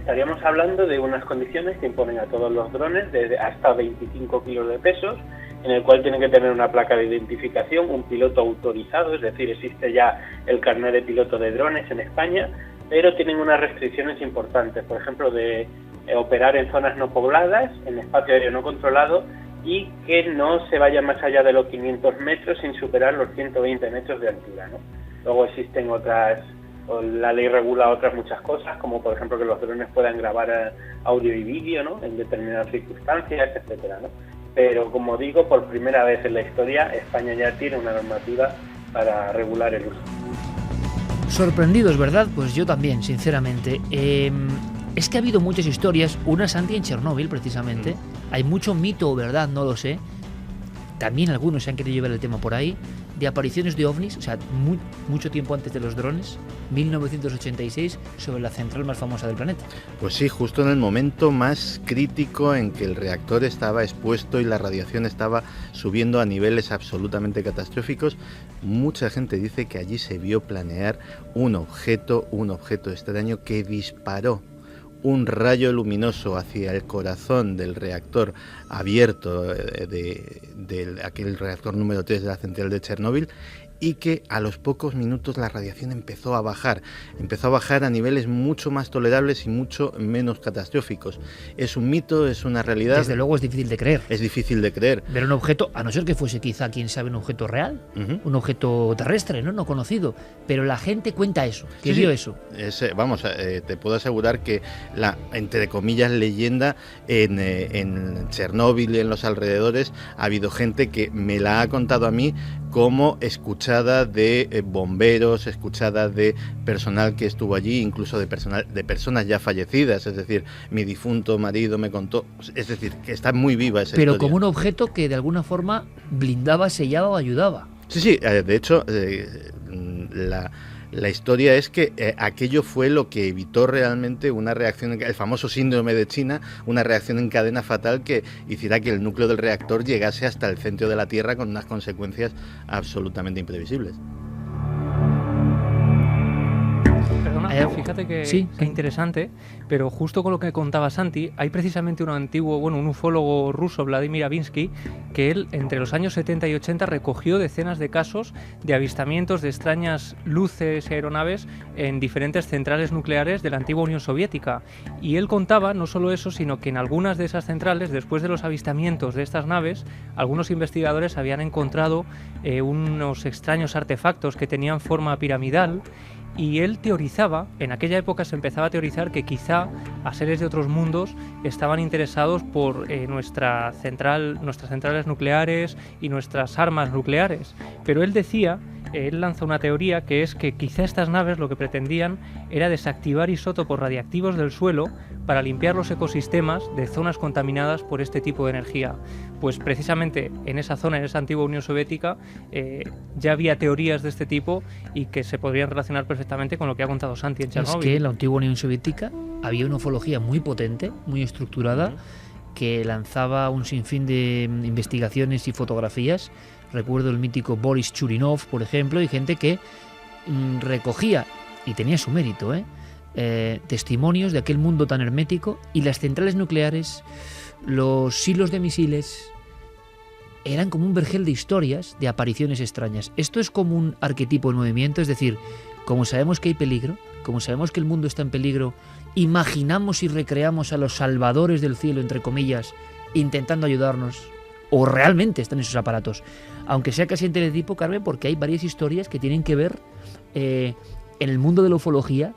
Estaríamos hablando de unas condiciones que imponen a todos los drones de hasta 25 kilos de pesos, en el cual tienen que tener una placa de identificación, un piloto autorizado, es decir, existe ya el carnet de piloto de drones en España, pero tienen unas restricciones importantes, por ejemplo, de operar en zonas no pobladas, en espacio aéreo no controlado, y que no se vaya más allá de los 500 metros sin superar los 120 metros de altura, ¿no? Luego existen otras, la ley regula otras muchas cosas, como por ejemplo que los drones puedan grabar audio y vídeo, ¿no?, en determinadas circunstancias, etcétera, ¿no? Pero como digo, por primera vez en la historia, España ya tiene una normativa para regular el uso. Sorprendidos, ¿verdad? Pues yo también, sinceramente. Es que ha habido muchas historias, una Santi en Chernóbil precisamente, hay mucho mito o verdad, no lo sé, también algunos se han querido llevar el tema por ahí, de apariciones de ovnis, o sea, mucho tiempo antes de los drones, 1986, sobre la central más famosa del planeta. Pues sí, justo en el momento más crítico en que el reactor estaba expuesto y la radiación estaba subiendo a niveles absolutamente catastróficos, mucha gente dice que allí se vio planear un objeto extraño que disparó un rayo luminoso hacia el corazón del reactor abierto de aquel reactor número 3 de la central de Chernóbil, y que a los pocos minutos la radiación empezó a bajar a niveles mucho más tolerables y mucho menos catastróficos. Es un mito, es una realidad. Desde luego es difícil de creer. Es difícil de creer. Ver un objeto, a no ser que fuese quizá, quién sabe, un objeto real, un objeto terrestre, no conocido, pero la gente cuenta eso, que vio eso. Te puedo asegurar que la, entre comillas, leyenda en Chernóbil y en los alrededores ha habido gente que me la ha contado a mí como escuchada de bomberos, escuchada de personal que estuvo allí, incluso de personas ya fallecidas, es decir, mi difunto marido me contó, es decir, que está muy viva esa historia. Pero como un objeto que de alguna forma blindaba, sellaba o ayudaba. Sí, de hecho, la historia es que aquello fue lo que evitó realmente una reacción, el famoso síndrome de China, una reacción en cadena fatal que hiciera que el núcleo del reactor llegase hasta el centro de la Tierra con unas consecuencias absolutamente imprevisibles. Perdona, fíjate que interesante, pero justo con lo que contaba Santi, hay precisamente un ufólogo ruso, Vladimir Avinsky, que él entre los años 70 y 80 recogió decenas de casos de avistamientos de extrañas luces y aeronaves en diferentes centrales nucleares de la antigua Unión Soviética. Y él contaba no solo eso, sino que en algunas de esas centrales, después de los avistamientos de estas naves, algunos investigadores habían encontrado unos extraños artefactos que tenían forma piramidal. Y él teorizaba, en aquella época se empezaba a teorizar que quizá a seres de otros mundos estaban interesados por nuestras centrales nucleares y nuestras armas nucleares. Pero él lanza una teoría que es que quizá estas naves lo que pretendían era desactivar isótopos radiactivos del suelo para limpiar los ecosistemas de zonas contaminadas por este tipo de energía. Pues precisamente en esa zona, en esa antigua Unión Soviética, ya había teorías de este tipo y que se podrían relacionar perfectamente con lo que ha contado Santi en Chernóbil. Es que en la antigua Unión Soviética había una ufología muy potente, muy estructurada, que lanzaba un sinfín de investigaciones y fotografías. Recuerdo el mítico Boris Churinov, por ejemplo, y gente que recogía, y tenía su mérito, testimonios de aquel mundo tan hermético, y las centrales nucleares, los silos de misiles, eran como un vergel de historias, de apariciones extrañas. Esto es como un arquetipo en movimiento, es decir, como sabemos que hay peligro, como sabemos que el mundo está en peligro, imaginamos y recreamos a los salvadores del cielo, entre comillas, intentando ayudarnos, o realmente están esos aparatos. Aunque sea casi en teletipo, Carmen, porque hay varias historias que tienen que ver en el mundo de la ufología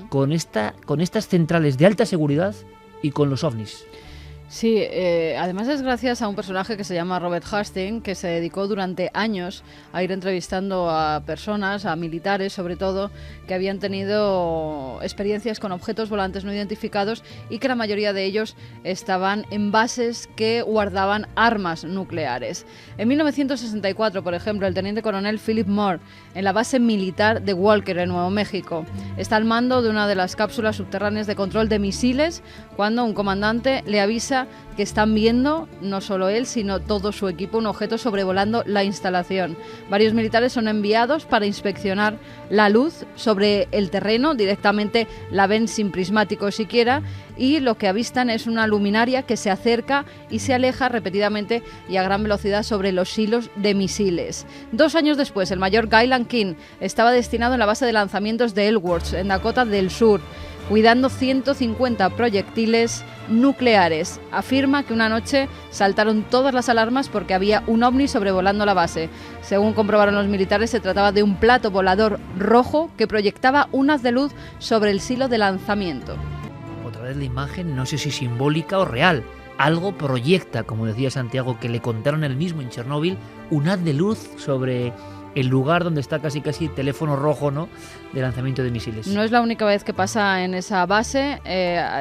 con estas centrales de alta seguridad y con los ovnis. Sí, además es gracias a un personaje que se llama Robert Hastings, que se dedicó durante años a ir entrevistando a personas, a militares sobre todo, que habían tenido experiencias con objetos volantes no identificados y que la mayoría de ellos estaban en bases que guardaban armas nucleares. En 1964, por ejemplo, el teniente coronel Philip Moore, en la base militar de Walker, en Nuevo México, está al mando de una de las cápsulas subterráneas de control de misiles cuando un comandante le avisa que están viendo, no solo él, sino todo su equipo, un objeto sobrevolando la instalación. Varios militares son enviados para inspeccionar la luz sobre el terreno, directamente la ven sin prismático siquiera, y lo que avistan es una luminaria que se acerca y se aleja repetidamente y a gran velocidad sobre los silos de misiles. 2 años después, el mayor Guyland King estaba destinado en la base de lanzamientos de Ellsworth, en Dakota del Sur, cuidando 150 proyectiles nucleares. Afirma que una noche saltaron todas las alarmas porque había un ovni sobrevolando la base. Según comprobaron los militares, se trataba de un plato volador rojo que proyectaba un haz de luz sobre el silo de lanzamiento. Otra vez la imagen, no sé si simbólica o real. Algo proyecta, como decía Santiago, que le contaron él mismo en Chernóbil, un haz de luz sobre el lugar donde está casi teléfono rojo, ¿no?, de lanzamiento de misiles. No es la única vez que pasa en esa base,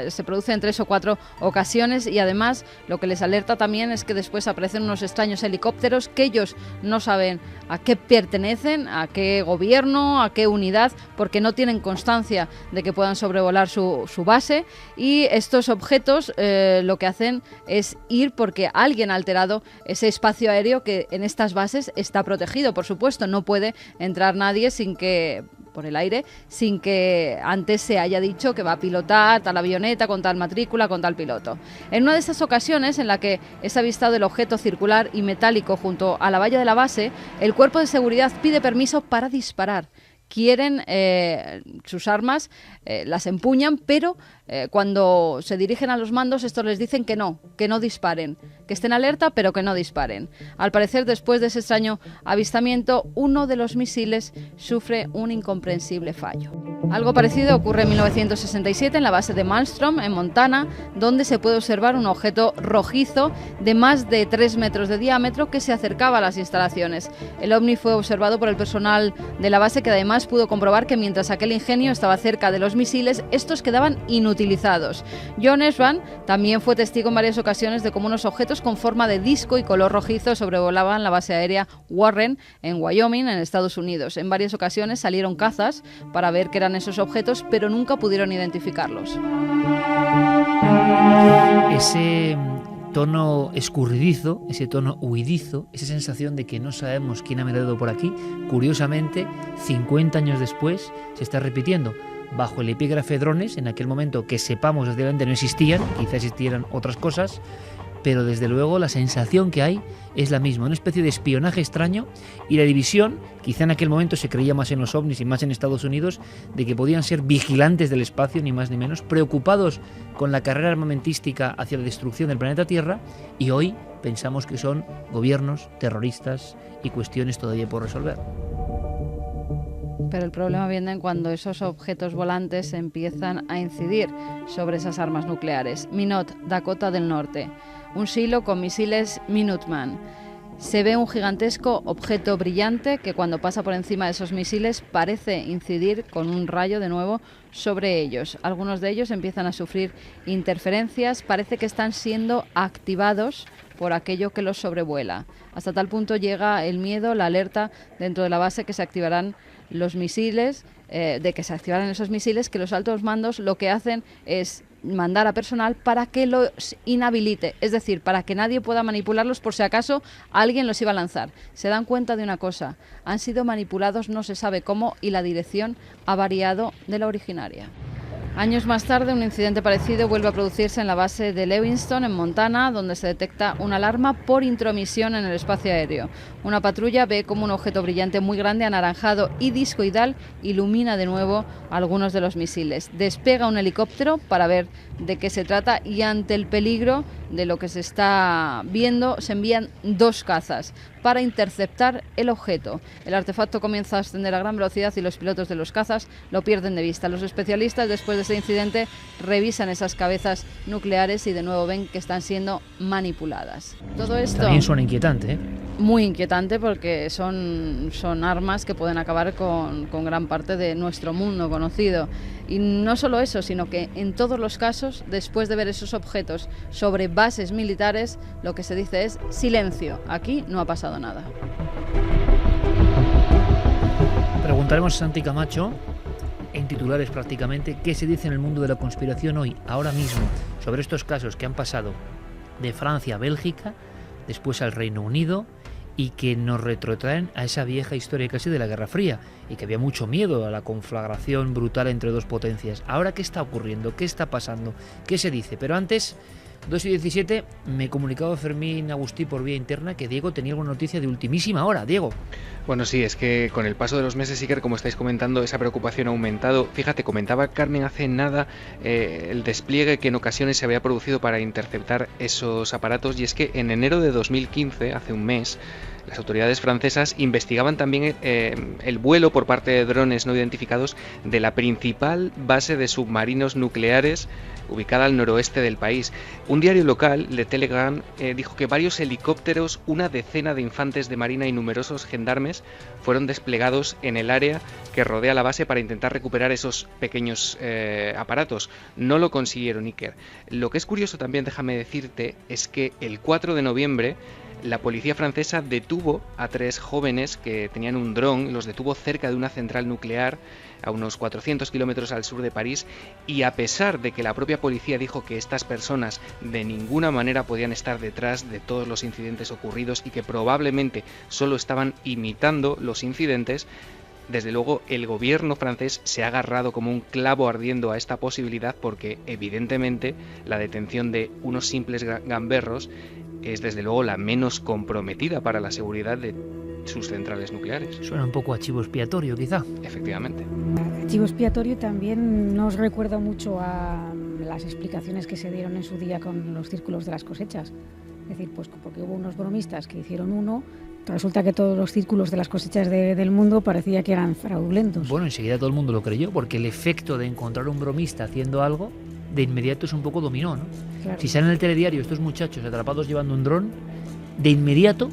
se produce en 3 o 4 ocasiones y además lo que les alerta también es que después aparecen unos extraños helicópteros que ellos no saben a qué pertenecen, a qué gobierno, a qué unidad, porque no tienen constancia de que puedan sobrevolar su base, y estos objetos lo que hacen es ir porque alguien ha alterado ese espacio aéreo que en estas bases está protegido, por supuesto, no puede entrar nadie por el aire, sin que antes se haya dicho que va a pilotar tal avioneta con tal matrícula, con tal piloto. En una de esas ocasiones en la que es avistado el objeto circular y metálico junto a la valla de la base, el cuerpo de seguridad pide permiso para disparar. Quieren sus armas, las empuñan, pero cuando se dirigen a los mandos, estos les dicen que no disparen, que estén alerta, pero que no disparen. Al parecer, después de ese extraño avistamiento, uno de los misiles sufre un incomprensible fallo. Algo parecido ocurre en 1967 en la base de Malmstrom, en Montana, donde se puede observar un objeto rojizo de más de 3 metros de diámetro que se acercaba a las instalaciones. El ovni fue observado por el personal de la base, que además pudo comprobar que mientras aquel ingenio estaba cerca de los misiles, estos quedaban inutilizados. John Esban también fue testigo en varias ocasiones de cómo unos objetos con forma de disco y color rojizo sobrevolaban la base aérea Warren en Wyoming, en Estados Unidos. En varias ocasiones salieron cazas para ver qué eran esos objetos, pero nunca pudieron identificarlos. Ese tono escurridizo, ese tono huidizo, esa sensación de que no sabemos quién ha metido por aquí, curiosamente, 50 años después, se está repitiendo. Bajo el epígrafe drones, en aquel momento que sepamos desde delante no existían, quizá existieran otras cosas, pero desde luego la sensación que hay es la misma, una especie de espionaje extraño, y la división, quizá en aquel momento se creía más en los ovnis y más en Estados Unidos, de que podían ser vigilantes del espacio, ni más ni menos, preocupados con la carrera armamentística hacia la destrucción del planeta Tierra, y hoy pensamos que son gobiernos, terroristas y cuestiones todavía por resolver. Pero el problema viene cuando esos objetos volantes empiezan a incidir sobre esas armas nucleares. Minot, Dakota del Norte. Un silo con misiles Minuteman. Se ve un gigantesco objeto brillante que cuando pasa por encima de esos misiles parece incidir con un rayo de nuevo sobre ellos. Algunos de ellos empiezan a sufrir interferencias, parece que están siendo activados por aquello que los sobrevuela. Hasta tal punto llega el miedo, la alerta dentro de la base que se activarán los misiles, esos misiles, que los altos mandos lo que hacen es mandar a personal para que los inhabilite, es decir, para que nadie pueda manipularlos por si acaso alguien los iba a lanzar. Se dan cuenta de una cosa, han sido manipulados no se sabe cómo y la dirección ha variado de la originaria. Años más tarde, un incidente parecido vuelve a producirse en la base de Lewiston, en Montana, donde se detecta una alarma por intromisión en el espacio aéreo. Una patrulla ve como un objeto brillante muy grande, anaranjado y discoidal ilumina de nuevo algunos de los misiles. Despega un helicóptero para ver de qué se trata y ante el peligro de lo que se está viendo, se envían 2 cazas para interceptar el objeto. El artefacto comienza a ascender a gran velocidad y los pilotos de los cazas lo pierden de vista. Los especialistas, después de ese incidente, revisan esas cabezas nucleares y de nuevo ven que están siendo manipuladas. Todo esto también suena inquietante, ¿eh? Muy inquietante, porque son armas que pueden acabar con gran parte de nuestro mundo conocido. Y no solo eso, sino que en todos los casos, después de ver esos objetos sobre bases militares, lo que se dice es silencio, aquí no ha pasado nada. Preguntaremos a Santi Camacho, en titulares prácticamente, qué se dice en el mundo de la conspiración hoy, ahora mismo, sobre estos casos que han pasado de Francia a Bélgica, después al Reino Unido, y que nos retrotraen a esa vieja historia casi de la Guerra Fría, y que había mucho miedo a la conflagración brutal entre dos potencias. Ahora, ¿qué está ocurriendo? ¿Qué está pasando? ¿Qué se dice? Pero antes, 2:17, me comunicaba Fermín Agustí por vía interna que Diego tenía alguna noticia de ultimísima hora. Diego. Bueno, sí, es que con el paso de los meses, Iker, como estáis comentando, esa preocupación ha aumentado. Fíjate, comentaba Carmen hace nada el despliegue que en ocasiones se había producido para interceptar esos aparatos, y es que en enero de 2015, hace un mes, las autoridades francesas investigaban también el vuelo por parte de drones no identificados de la principal base de submarinos nucleares ubicada al noroeste del país. Un diario local, Le Telegram, dijo que varios helicópteros, una decena de infantes de marina y numerosos gendarmes fueron desplegados en el área que rodea la base para intentar recuperar esos pequeños aparatos. No lo consiguieron, Iker. Lo que es curioso también, déjame decirte, es que el 4 de noviembre la policía francesa detuvo a 3 jóvenes que tenían un dron, los detuvo cerca de una central nuclear a unos 400 kilómetros al sur de París, y a pesar de que la propia policía dijo que estas personas de ninguna manera podían estar detrás de todos los incidentes ocurridos y que probablemente solo estaban imitando los incidentes, desde luego el gobierno francés se ha agarrado como un clavo ardiendo a esta posibilidad, porque evidentemente la detención de unos simples gamberros es desde luego la menos comprometida para la seguridad de sus centrales nucleares. Suena un poco a chivo expiatorio, quizá. Efectivamente. Chivo expiatorio también nos recuerda mucho a las explicaciones que se dieron en su día con los círculos de las cosechas. Es decir, pues porque hubo unos bromistas que hicieron uno, resulta que todos los círculos de las cosechas del mundo parecía que eran fraudulentos. Bueno, enseguida todo el mundo lo creyó, porque el efecto de encontrar un bromista haciendo algo de inmediato es un poco dominó, ¿no? Claro. Si salen en el telediario estos muchachos atrapados llevando un dron, de inmediato,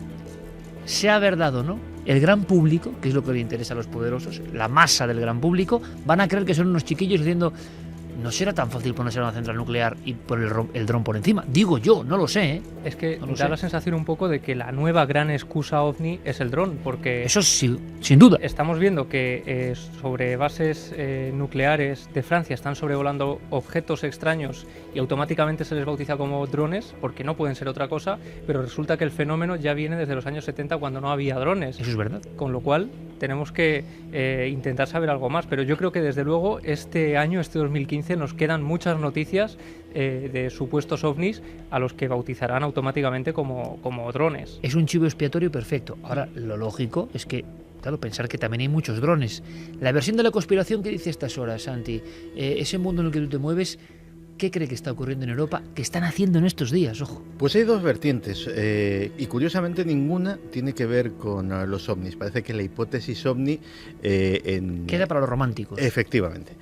sea verdad o no, el gran público, que es lo que le interesa a los poderosos, la masa del gran público, van a creer que son unos chiquillos diciendo: no será tan fácil ponerse a una central nuclear y poner el dron por encima. Digo yo, no lo sé, ¿eh? Es que no da la sensación un poco de que la nueva gran excusa OVNI es el dron, porque... Eso sí, sin duda. Estamos viendo que sobre bases nucleares de Francia están sobrevolando objetos extraños y automáticamente se les bautiza como drones, porque no pueden ser otra cosa, pero resulta que el fenómeno ya viene desde los años 70, cuando no había drones. Eso es verdad. Con lo cual tenemos que intentar saber algo más, pero yo creo que desde luego este año, este 2015, nos quedan muchas noticias de supuestos ovnis a los que bautizarán automáticamente como drones. Es un chivo expiatorio perfecto. Ahora, lo lógico es que, claro, pensar que también hay muchos drones. La versión de la conspiración que dice a estas horas, Santi, ese mundo en el que tú te mueves, ¿qué cree que está ocurriendo en Europa? ¿Qué están haciendo en estos días? Ojo. Pues hay dos vertientes y curiosamente ninguna tiene que ver con los ovnis. Parece que la hipótesis ovni queda para los románticos. Efectivamente.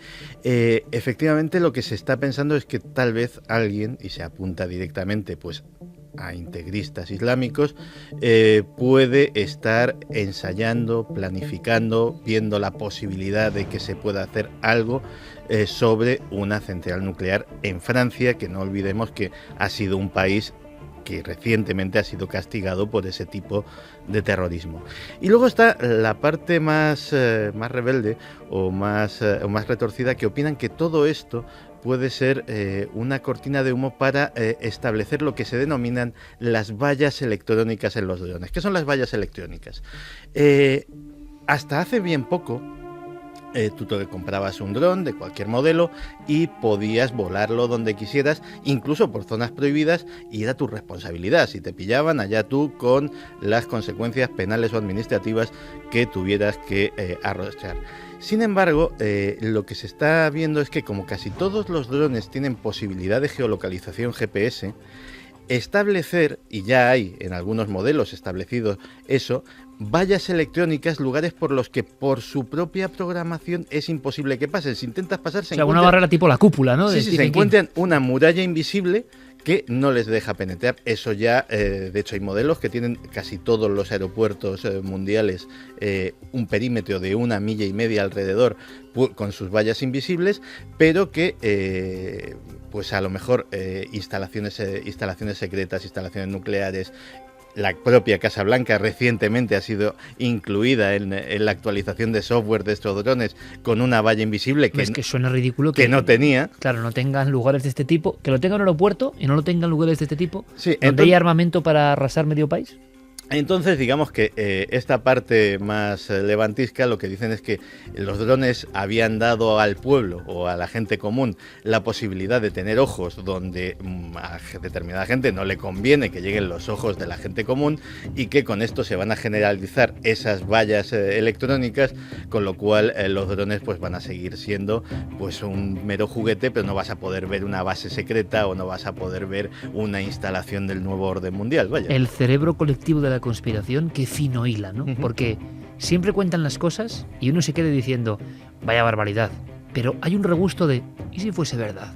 Efectivamente, lo que se está pensando es que tal vez alguien, y se apunta directamente pues a integristas islámicos, puede estar ensayando, planificando, viendo la posibilidad de que se pueda hacer algo sobre una central nuclear en Francia, que no olvidemos que ha sido un país que recientemente ha sido castigado por ese tipo de terrorismo. Y luego está la parte más rebelde o más retorcida, que opinan que todo esto puede ser una cortina de humo para establecer lo que se denominan las vallas electrónicas en los drones. ¿Qué son las vallas electrónicas? Hasta hace bien poco, tú te comprabas un dron de cualquier modelo y podías volarlo donde quisieras, incluso por zonas prohibidas, y era tu responsabilidad. Si te pillaban, allá tú con las consecuencias penales o administrativas que tuvieras que arrastrar. Sin embargo, lo que se está viendo es que, como casi todos los drones tienen posibilidad de geolocalización GPS, establecer, y ya hay en algunos modelos establecido eso, vallas electrónicas, lugares por los que por su propia programación es imposible que pasen. Si intentas pasar, se una barrera tipo la cúpula, ¿no? Sí, se encuentran una muralla invisible que no les deja penetrar. Eso ya, de hecho, hay modelos que tienen casi todos los aeropuertos mundiales un perímetro de 1,5 millas alrededor con sus vallas invisibles, pero que pues a lo mejor instalaciones secretas, instalaciones nucleares. La propia Casa Blanca recientemente ha sido incluida en la actualización de software de estos drones con una valla invisible que suena ridículo que no tenía. Claro, no tengan lugares de este tipo, que lo tenga un aeropuerto y no lo tengan lugares de este tipo, sí, donde hay armamento para arrasar medio país. Entonces, digamos que esta parte más levantisca lo que dicen es que los drones habían dado al pueblo o a la gente común la posibilidad de tener ojos donde a determinada gente no le conviene que lleguen los ojos de la gente común, y que con esto se van a generalizar esas vallas electrónicas, con lo cual los drones pues van a seguir siendo pues un mero juguete, pero no vas a poder ver una base secreta o no vas a poder ver una instalación del nuevo orden mundial. Vaya. El cerebro colectivo de la conspiración, que fino hila, ¿no? Porque siempre cuentan las cosas y uno se queda diciendo, vaya barbaridad, pero hay un regusto de, ¿y si fuese verdad?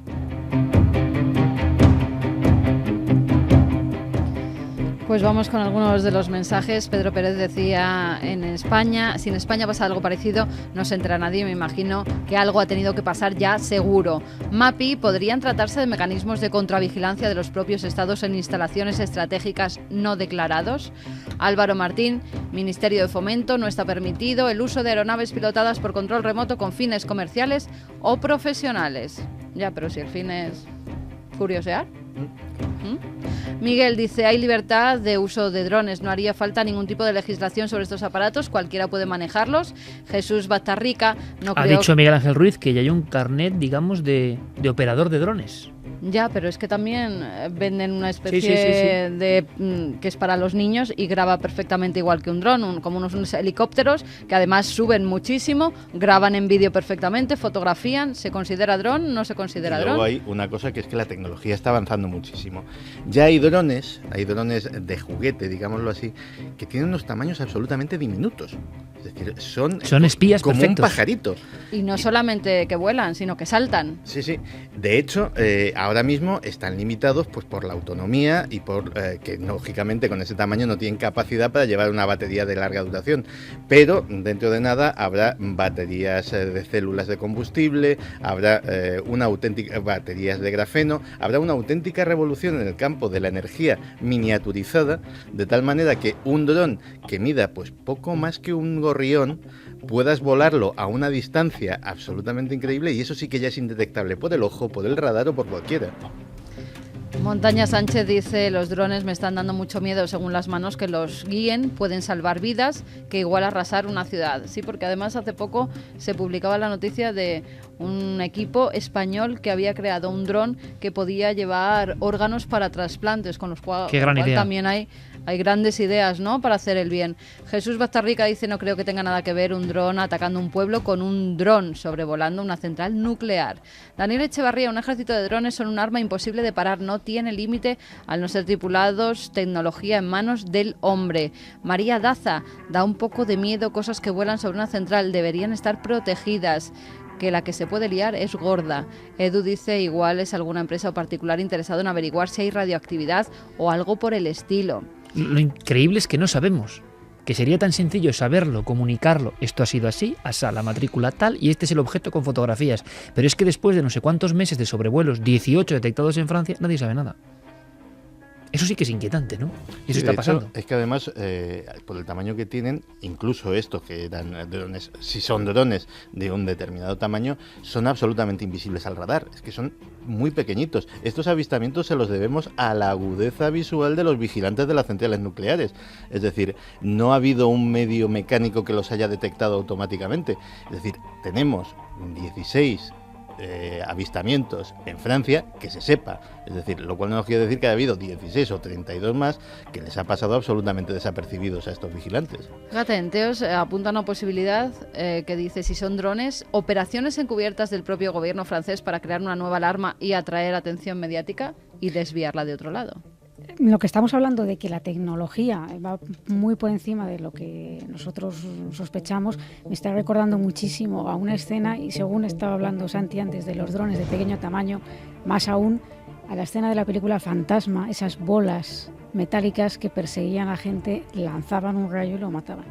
Pues vamos con algunos de los mensajes. Pedro Pérez decía, si en España pasa algo parecido, no se entera nadie. Me imagino que algo ha tenido que pasar ya seguro. Mapi, ¿podrían tratarse de mecanismos de contravigilancia de los propios estados en instalaciones estratégicas no declarados? Álvaro Martín, Ministerio de Fomento, no está permitido el uso de aeronaves pilotadas por control remoto con fines comerciales o profesionales. Ya, pero si el fin es curiosear. Miguel dice, hay libertad de uso de drones, no haría falta ningún tipo de legislación sobre estos aparatos, cualquiera puede manejarlos. Jesús Bastarrica, no creo... Ha dicho Miguel Ángel Ruiz que ya hay un carnet, digamos, de operador de drones. Ya, pero es que también venden una especie de que es para los niños y graba perfectamente igual que un dron, como unos helicópteros que además suben muchísimo, graban en vídeo perfectamente, fotografían. ¿Se considera dron? ¿No se considera dron? Luego hay una cosa que es que la tecnología está avanzando muchísimo. Ya hay drones de juguete, digámoslo así, que tienen unos tamaños absolutamente diminutos. Es decir, son espías como perfectos. Un pajarito. Y no solamente que vuelan, sino que saltan. Sí, sí. De hecho, ahora mismo están limitados pues por la autonomía y por que lógicamente con ese tamaño no tienen capacidad para llevar una batería de larga duración. Pero dentro de nada habrá baterías de células de combustible, habrá baterías de grafeno, habrá una auténtica revolución en el campo de la energía miniaturizada, de tal manera que un dron que mida pues poco más que un gorrión puedas volarlo a una distancia absolutamente increíble, y eso sí que ya es indetectable por el ojo, por el radar o por cualquiera. Montaña Sánchez dice, los drones me están dando mucho miedo, según las manos que los guíen pueden salvar vidas, que igual arrasar una ciudad. Sí, porque además hace poco se publicaba la noticia de un equipo español que había creado un dron que podía llevar órganos para trasplantes, con los cuales también hay grandes ideas, ¿no?, para hacer el bien. Jesús Bastarrica dice, no creo que tenga nada que ver un dron atacando un pueblo con un dron sobrevolando una central nuclear. Daniel Echevarría, un ejército de drones son un arma imposible de parar, no tiene límite al no ser tripulados, tecnología en manos del hombre. María Daza, da un poco de miedo cosas que vuelan sobre una central, deberían estar protegidas, que la que se puede liar es gorda. Edu dice, igual es alguna empresa o particular interesado en averiguar si hay radioactividad o algo por el estilo. Lo increíble es que no sabemos, que sería tan sencillo saberlo, comunicarlo, esto ha sido así, asá, la matrícula tal, y este es el objeto con fotografías, pero es que después de no sé cuántos meses de sobrevuelos, 18 detectados en Francia, nadie sabe nada. Eso sí que es inquietante, ¿no? Y eso está pasando. Hecho, es que además, por el tamaño que tienen, incluso estos que eran drones, si son drones de un determinado tamaño, son absolutamente invisibles al radar. Es que son muy pequeñitos. Estos avistamientos se los debemos a la agudeza visual de los vigilantes de las centrales nucleares. Es decir, no ha habido un medio mecánico que los haya detectado automáticamente. Es decir, tenemos 16 avistamientos en Francia, que se sepa, es decir, lo cual no quiere decir que haya habido 16 o 32 más que les ha pasado absolutamente desapercibidos a estos vigilantes. Fíjate, Enteos apunta a una posibilidad que dice, si son drones, operaciones encubiertas del propio gobierno francés para crear una nueva alarma y atraer atención mediática y desviarla de otro lado. Lo que estamos hablando de que la tecnología va muy por encima de lo que nosotros sospechamos, me está recordando muchísimo a una escena, y según estaba hablando Santi antes de los drones de pequeño tamaño, más aún a la escena de la película Fantasma, esas bolas metálicas que perseguían a la gente, lanzaban un rayo y lo mataban.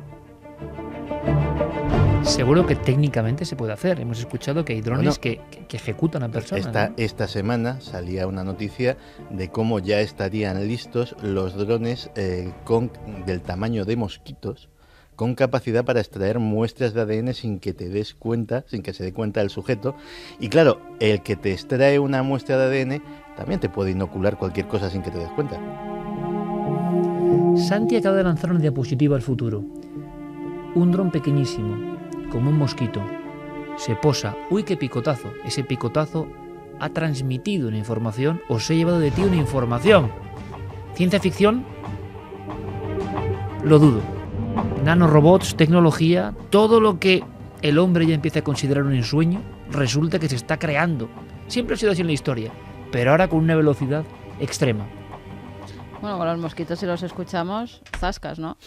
Seguro que técnicamente se puede hacer. Hemos escuchado que hay drones que ejecutan a personas. Esta semana salía una noticia de cómo ya estarían listos los drones del tamaño de mosquitos, con capacidad para extraer muestras de ADN sin que te des cuenta, sin que se dé cuenta el sujeto. Y claro, el que te extrae una muestra de ADN también te puede inocular cualquier cosa sin que te des cuenta. Santi acaba de lanzar una diapositiva al futuro. Un dron pequeñísimo, como un mosquito, se posa. ¡Uy, qué picotazo! Ese picotazo ha transmitido una información o se ha llevado de ti una información. ¿Ciencia ficción? Lo dudo. Nanorobots, tecnología, todo lo que el hombre ya empieza a considerar un ensueño, resulta que se está creando. Siempre ha sido así en la historia, pero ahora con una velocidad extrema. Bueno, con los mosquitos si los escuchamos, zascas, ¿no?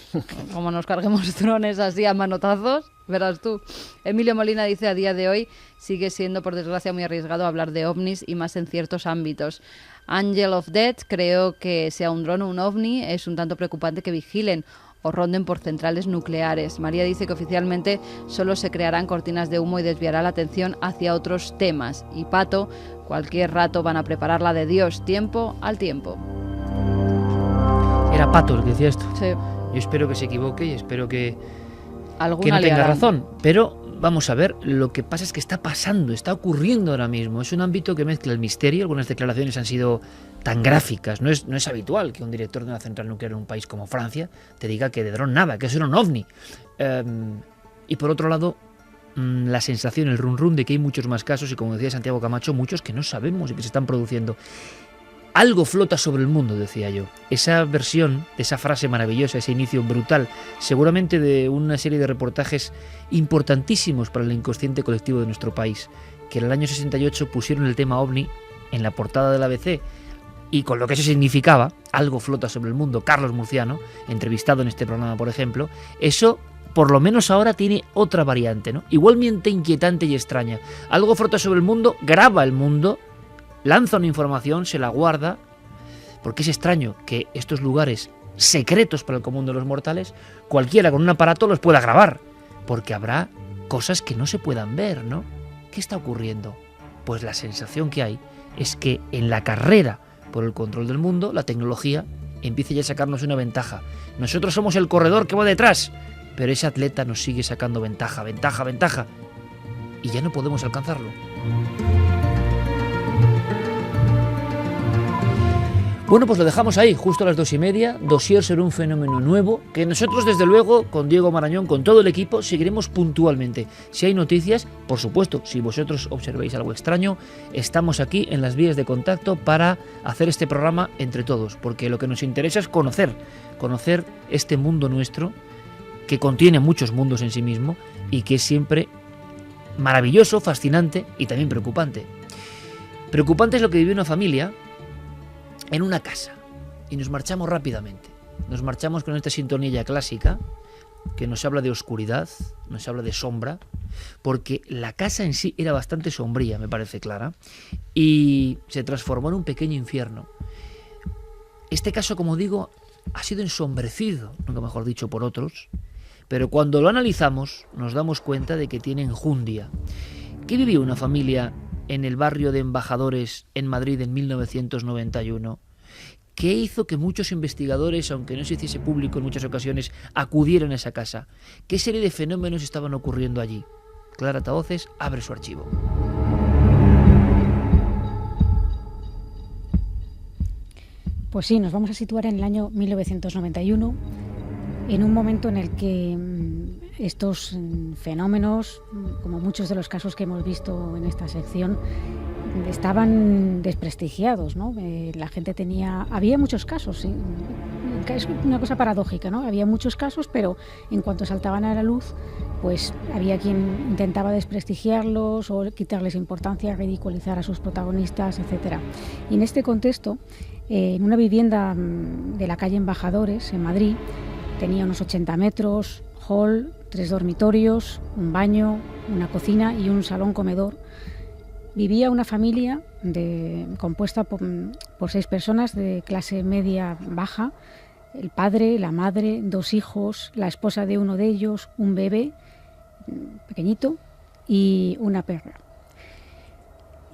Como nos carguemos drones así a manotazos, verás tú. Emilio Molina dice, a día de hoy sigue siendo, por desgracia, muy arriesgado hablar de ovnis y más en ciertos ámbitos. Angel of Death, creo que sea un dron o un ovni, es un tanto preocupante que vigilen o ronden por centrales nucleares. María dice que oficialmente solo se crearán cortinas de humo y desviará la atención hacia otros temas. Y Pato, cualquier rato van a preparar la de Dios, tiempo al tiempo. Era Pato el que decía esto. Sí. Yo espero que se equivoque y espero que no Alguna tenga liarán. razón. Pero vamos a ver, lo que pasa es que está pasando, está ocurriendo ahora mismo. Es un ámbito que mezcla el misterio. Algunas declaraciones han sido tan gráficas. No es habitual que un director de una central nuclear en un país como Francia te diga que de dron nada, que eso era un ovni. Y por otro lado, la sensación, el run de que hay muchos más casos y, como decía Santiago Camacho, muchos que no sabemos y que se están produciendo. Algo flota sobre el mundo, decía yo. Esa versión de esa frase maravillosa, ese inicio brutal, seguramente de una serie de reportajes importantísimos para el inconsciente colectivo de nuestro país, que en el año 68 pusieron el tema ovni en la portada del ABC, y con lo que eso significaba, algo flota sobre el mundo. Carlos Murciano, entrevistado en este programa, por ejemplo, eso por lo menos ahora tiene otra variante, ¿no? Igualmente inquietante y extraña. Algo flota sobre el mundo, graba el mundo, lanza una información, se la guarda, porque es extraño que estos lugares secretos para el común de los mortales, cualquiera con un aparato los pueda grabar, porque habrá cosas que no se puedan ver, ¿no? ¿Qué está ocurriendo? Pues la sensación que hay es que en la carrera por el control del mundo, la tecnología empieza ya a sacarnos una ventaja. Nosotros somos el corredor que va detrás, pero ese atleta nos sigue sacando ventaja, y ya no podemos alcanzarlo. Bueno, pues lo dejamos ahí, justo a las 2:30, dossier sobre un fenómeno nuevo, que nosotros, desde luego, con Diego Marañón, con todo el equipo, seguiremos puntualmente. Si hay noticias, por supuesto, si vosotros observéis algo extraño, estamos aquí en las vías de contacto para hacer este programa entre todos, porque lo que nos interesa es conocer este mundo nuestro, que contiene muchos mundos en sí mismo, y que es siempre maravilloso, fascinante y también preocupante. Preocupante es lo que vive una familia en una casa, y nos marchamos rápidamente. Nos marchamos con esta sintonía clásica que nos habla de oscuridad, nos habla de sombra, porque la casa en sí era bastante sombría, me parece clara, y se transformó en un pequeño infierno. Este caso, como digo, ha sido ensombrecido, nunca mejor dicho, por otros, pero cuando lo analizamos nos damos cuenta de que tiene enjundia. ¿Qué vivió una familia en el barrio de Embajadores en Madrid en 1991? ¿Qué hizo que muchos investigadores, aunque no se hiciese público en muchas ocasiones, acudieran a esa casa? ¿Qué serie de fenómenos estaban ocurriendo allí? Clara Tahoces abre su archivo. Pues sí, nos vamos a situar en el año 1991, en un momento en el que estos fenómenos, como muchos de los casos que hemos visto en esta sección, estaban desprestigiados, ¿no? La gente había muchos casos, ¿sí? Es una cosa paradójica, ¿no? Había muchos casos, pero en cuanto saltaban a la luz, pues había quien intentaba desprestigiarlos o quitarles importancia, ridiculizar a sus protagonistas, etcétera. Y en este contexto, en una vivienda de la calle Embajadores, en Madrid, tenía unos 80 metros, hall, 3 dormitorios, un baño, una cocina y un salón comedor. Vivía una familia compuesta por 6 personas de clase media baja, el padre, la madre, 2 hijos, la esposa de uno de ellos, un bebé pequeñito y una perra.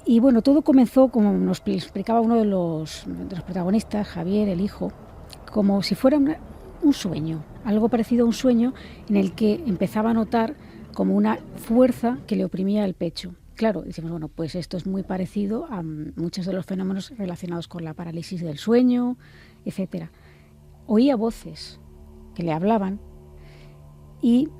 Y bueno, todo comenzó, como nos explicaba uno de los protagonistas, Javier, el hijo, como si fuera un sueño, algo parecido a un sueño en el que empezaba a notar como una fuerza que le oprimía el pecho. Claro, decimos, bueno, pues esto es muy parecido a muchos de los fenómenos relacionados con la parálisis del sueño, etcétera. Oía voces que le hablaban y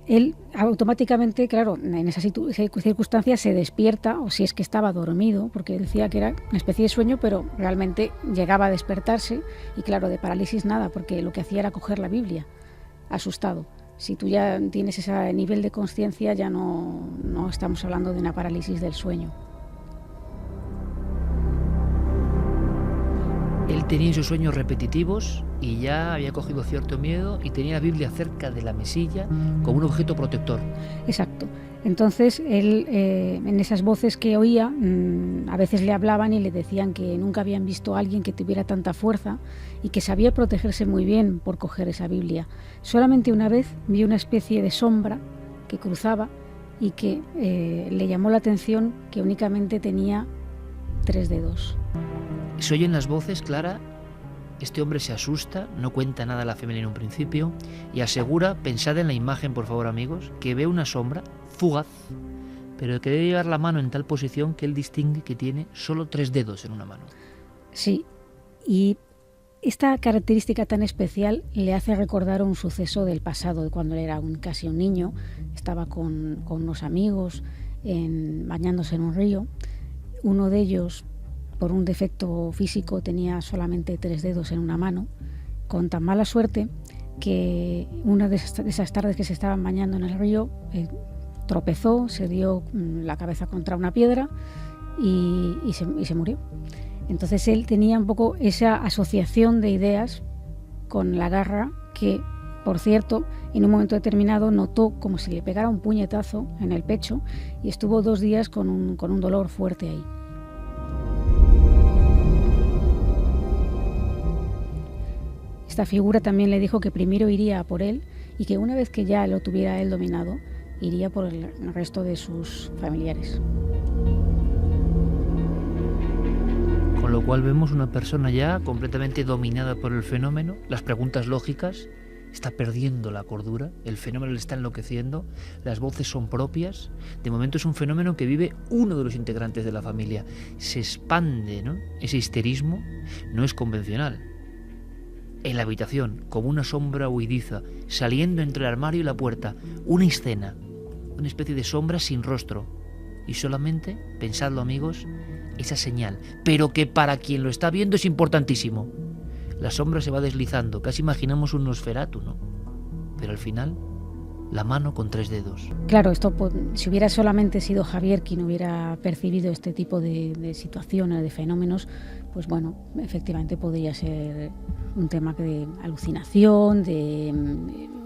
él automáticamente, claro, en esa circunstancia se despierta, o si es que estaba dormido, porque decía que era una especie de sueño, pero realmente llegaba a despertarse y claro, de parálisis nada, porque lo que hacía era coger la Biblia, asustado. Si tú ya tienes ese nivel de conciencia, ya no estamos hablando de una parálisis del sueño. tenía esos sueños repetitivos y ya había cogido cierto miedo y tenía la Biblia cerca de la mesilla como un objeto protector. Exacto. Entonces, él, en esas voces que oía, a veces le hablaban y le decían que nunca habían visto a alguien que tuviera tanta fuerza y que sabía protegerse muy bien por coger esa Biblia. Solamente una vez vio una especie de sombra que cruzaba y que le llamó la atención que únicamente tenía 3 dedos. Se oyen las voces, Clara. Este hombre se asusta, no cuenta nada a la familia en un principio y asegura, pensad en la imagen por favor amigos, que ve una sombra fugaz, pero que debe llevar la mano en tal posición que él distingue que tiene solo 3 dedos en una mano. Sí, y esta característica tan especial le hace recordar un suceso del pasado, de cuando él era casi un niño, estaba con unos amigos bañándose en un río. Uno de ellos, por un defecto físico, tenía solamente 3 dedos en una mano, con tan mala suerte que una de esas tardes que se estaban bañando en el río, tropezó, se dio la cabeza contra una piedra y se murió. Entonces él tenía un poco esa asociación de ideas con la garra que, por cierto, en un momento determinado notó como si le pegara un puñetazo en el pecho y estuvo 2 días con un dolor fuerte ahí. Esta figura también le dijo que primero iría a por él y que una vez que ya lo tuviera él dominado, iría por el resto de sus familiares. Con lo cual vemos una persona ya completamente dominada por el fenómeno, las preguntas lógicas, está perdiendo la cordura, el fenómeno le está enloqueciendo, las voces son propias. De momento es un fenómeno que vive uno de los integrantes de la familia. Se expande, ¿no? Ese histerismo no es convencional. En la habitación, como una sombra huidiza, saliendo entre el armario y la puerta, una escena, una especie de sombra sin rostro. Y solamente, pensadlo amigos, esa señal, pero que para quien lo está viendo es importantísimo. La sombra se va deslizando, casi imaginamos un Nosferatu, ¿no? Pero al final, la mano con 3 dedos. Claro, esto si hubiera solamente sido Javier quien hubiera percibido este tipo de situaciones, de fenómenos, pues bueno, efectivamente podría ser un tema de alucinación,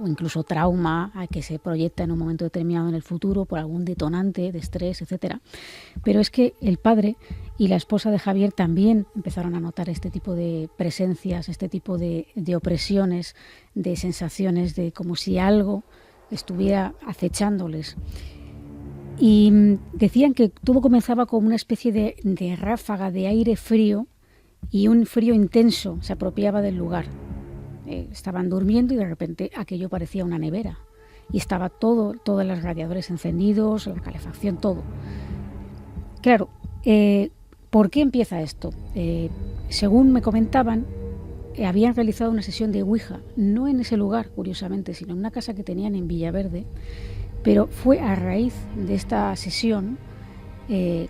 o incluso trauma que se proyecta en un momento determinado en el futuro por algún detonante de estrés, etcétera. Pero es que el padre y la esposa de Javier también empezaron a notar este tipo de presencias, este tipo de opresiones, de sensaciones de como si algo estuviera acechándoles. Y decían que todo comenzaba como una especie de ráfaga de aire frío y un frío intenso se apropiaba del lugar. Estaban durmiendo y de repente aquello parecía una nevera y estaba todos los radiadores encendidos, la calefacción, todo. Claro, ¿por qué empieza esto? Según me comentaban, habían realizado una sesión de Ouija, no en ese lugar, curiosamente, sino en una casa que tenían en Villaverde, pero fue a raíz de esta sesión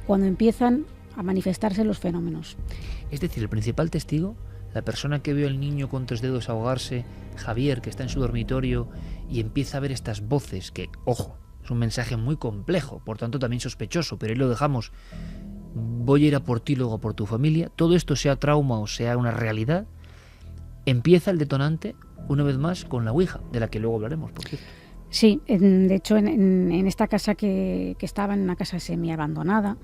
cuando empiezan a manifestarse los fenómenos. Es decir, el principal testigo, la persona que vio al niño con 3 dedos ahogarse, Javier, que está en su dormitorio y empieza a ver estas voces, que, ojo, es un mensaje muy complejo, por tanto también sospechoso, pero ahí lo dejamos. Voy a ir a por ti, luego a por tu familia. Todo esto, sea trauma o sea una realidad, empieza el detonante, una vez más, con la Ouija, de la que luego hablaremos, por cierto. Sí, de hecho en esta casa que estaba, en una casa semi-abandonada,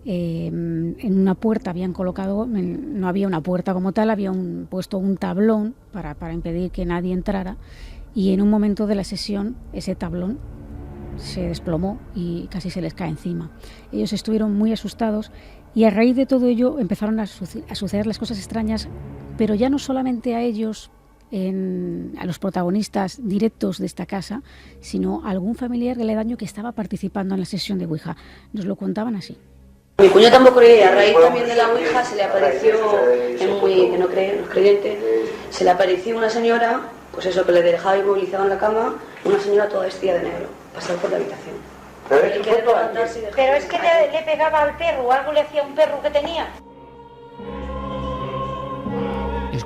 en una puerta habían colocado, no había una puerta como tal, habían puesto un tablón para impedir que nadie entrara, y en un momento de la sesión ese tablón se desplomó y casi se les cae encima. Ellos estuvieron muy asustados y a raíz de todo ello empezaron a suceder las cosas extrañas, pero ya no solamente a ellos, a los protagonistas directos de esta casa, sino a algún familiar del aledaño que estaba participando en la sesión de Ouija. Nos lo contaban así. Mi cuñado tampoco creía, a raíz también de la Ouija se le apareció, que no cree, no es creyente, se le apareció una señora, pues eso, que le dejaba inmovilizado en la cama, una señora toda vestida de negro, pasar por la habitación. Pero es que le pegaba al perro, o algo le hacía a un perro que tenía.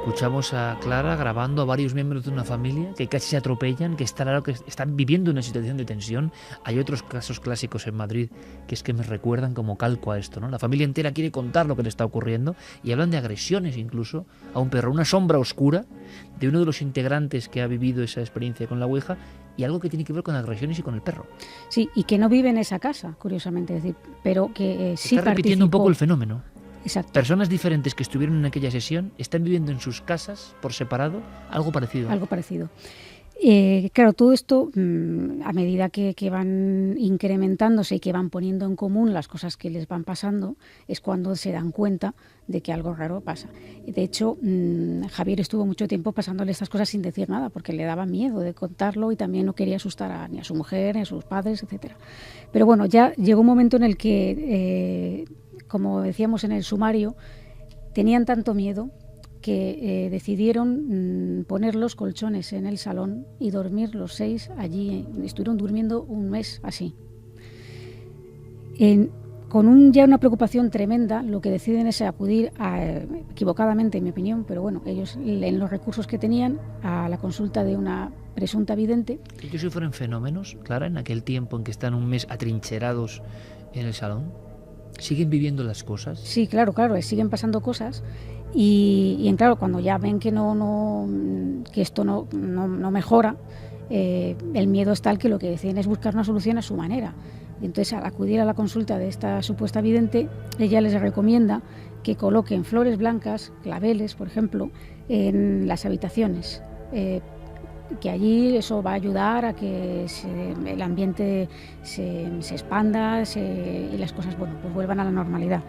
Escuchamos a Clara grabando a varios miembros de una familia que casi se atropellan, que está claro que están viviendo una situación de tensión. Hay otros casos clásicos en Madrid que es que me recuerdan como calco a esto, ¿no? La familia entera quiere contar lo que le está ocurriendo y hablan de agresiones incluso a un perro, una sombra oscura de uno de los integrantes que ha vivido esa experiencia con la Ouija y algo que tiene que ver con agresiones y con el perro. Sí, y que no vive en esa casa, curiosamente, es decir, pero que sí está repitiendo un poco el fenómeno. Exacto. Personas diferentes que estuvieron en aquella sesión están viviendo en sus casas por separado algo parecido. Algo parecido. Claro, todo esto, a medida que van incrementándose y que van poniendo en común las cosas que les van pasando, es cuando se dan cuenta de que algo raro pasa. De hecho, Javier estuvo mucho tiempo pasándole estas cosas sin decir nada, porque le daba miedo de contarlo y también no quería asustar ni a su mujer, ni a sus padres, etcétera. Pero bueno, ya llegó un momento en el que, como decíamos en el sumario, tenían tanto miedo que decidieron poner los colchones en el salón y dormir los 6 allí. Estuvieron durmiendo un mes así. Con ya una preocupación tremenda, lo que deciden es acudir, equivocadamente en mi opinión, pero bueno, ellos en los recursos que tenían, a la consulta de una presunta vidente. ¿Ellos sufren fenómenos, Clara, en aquel tiempo en que están un mes atrincherados en el salón? ¿Siguen viviendo las cosas? Sí, claro, siguen pasando cosas. Y claro, cuando ya ven que que esto no mejora, el miedo es tal que lo que deciden es buscar una solución a su manera. Y entonces, al acudir a la consulta de esta supuesta vidente, ella les recomienda que coloquen flores blancas, claveles, por ejemplo, en las habitaciones, que allí eso va a ayudar a que el ambiente se expanda y las cosas pues vuelvan a la normalidad.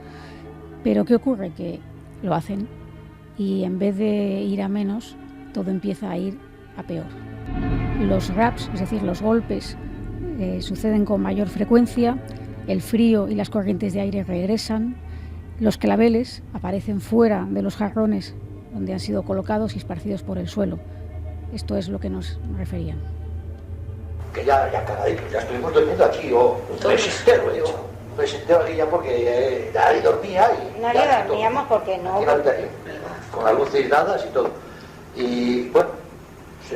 Pero ¿qué ocurre? Que lo hacen y en vez de ir a menos, todo empieza a ir a peor. Los raps, es decir, los golpes, suceden con mayor frecuencia, el frío y las corrientes de aire regresan, los claveles aparecen fuera de los jarrones donde han sido colocados y esparcidos por el suelo. Esto es lo que nos referían. Que ya cagadito, ya estuvimos durmiendo aquí, un mes entero, he hecho. Un mes entero aquí ya porque ahí dormía y... No le dormíamos porque no... Aquí en la habitación, con las luces dadas y todo. Y bueno,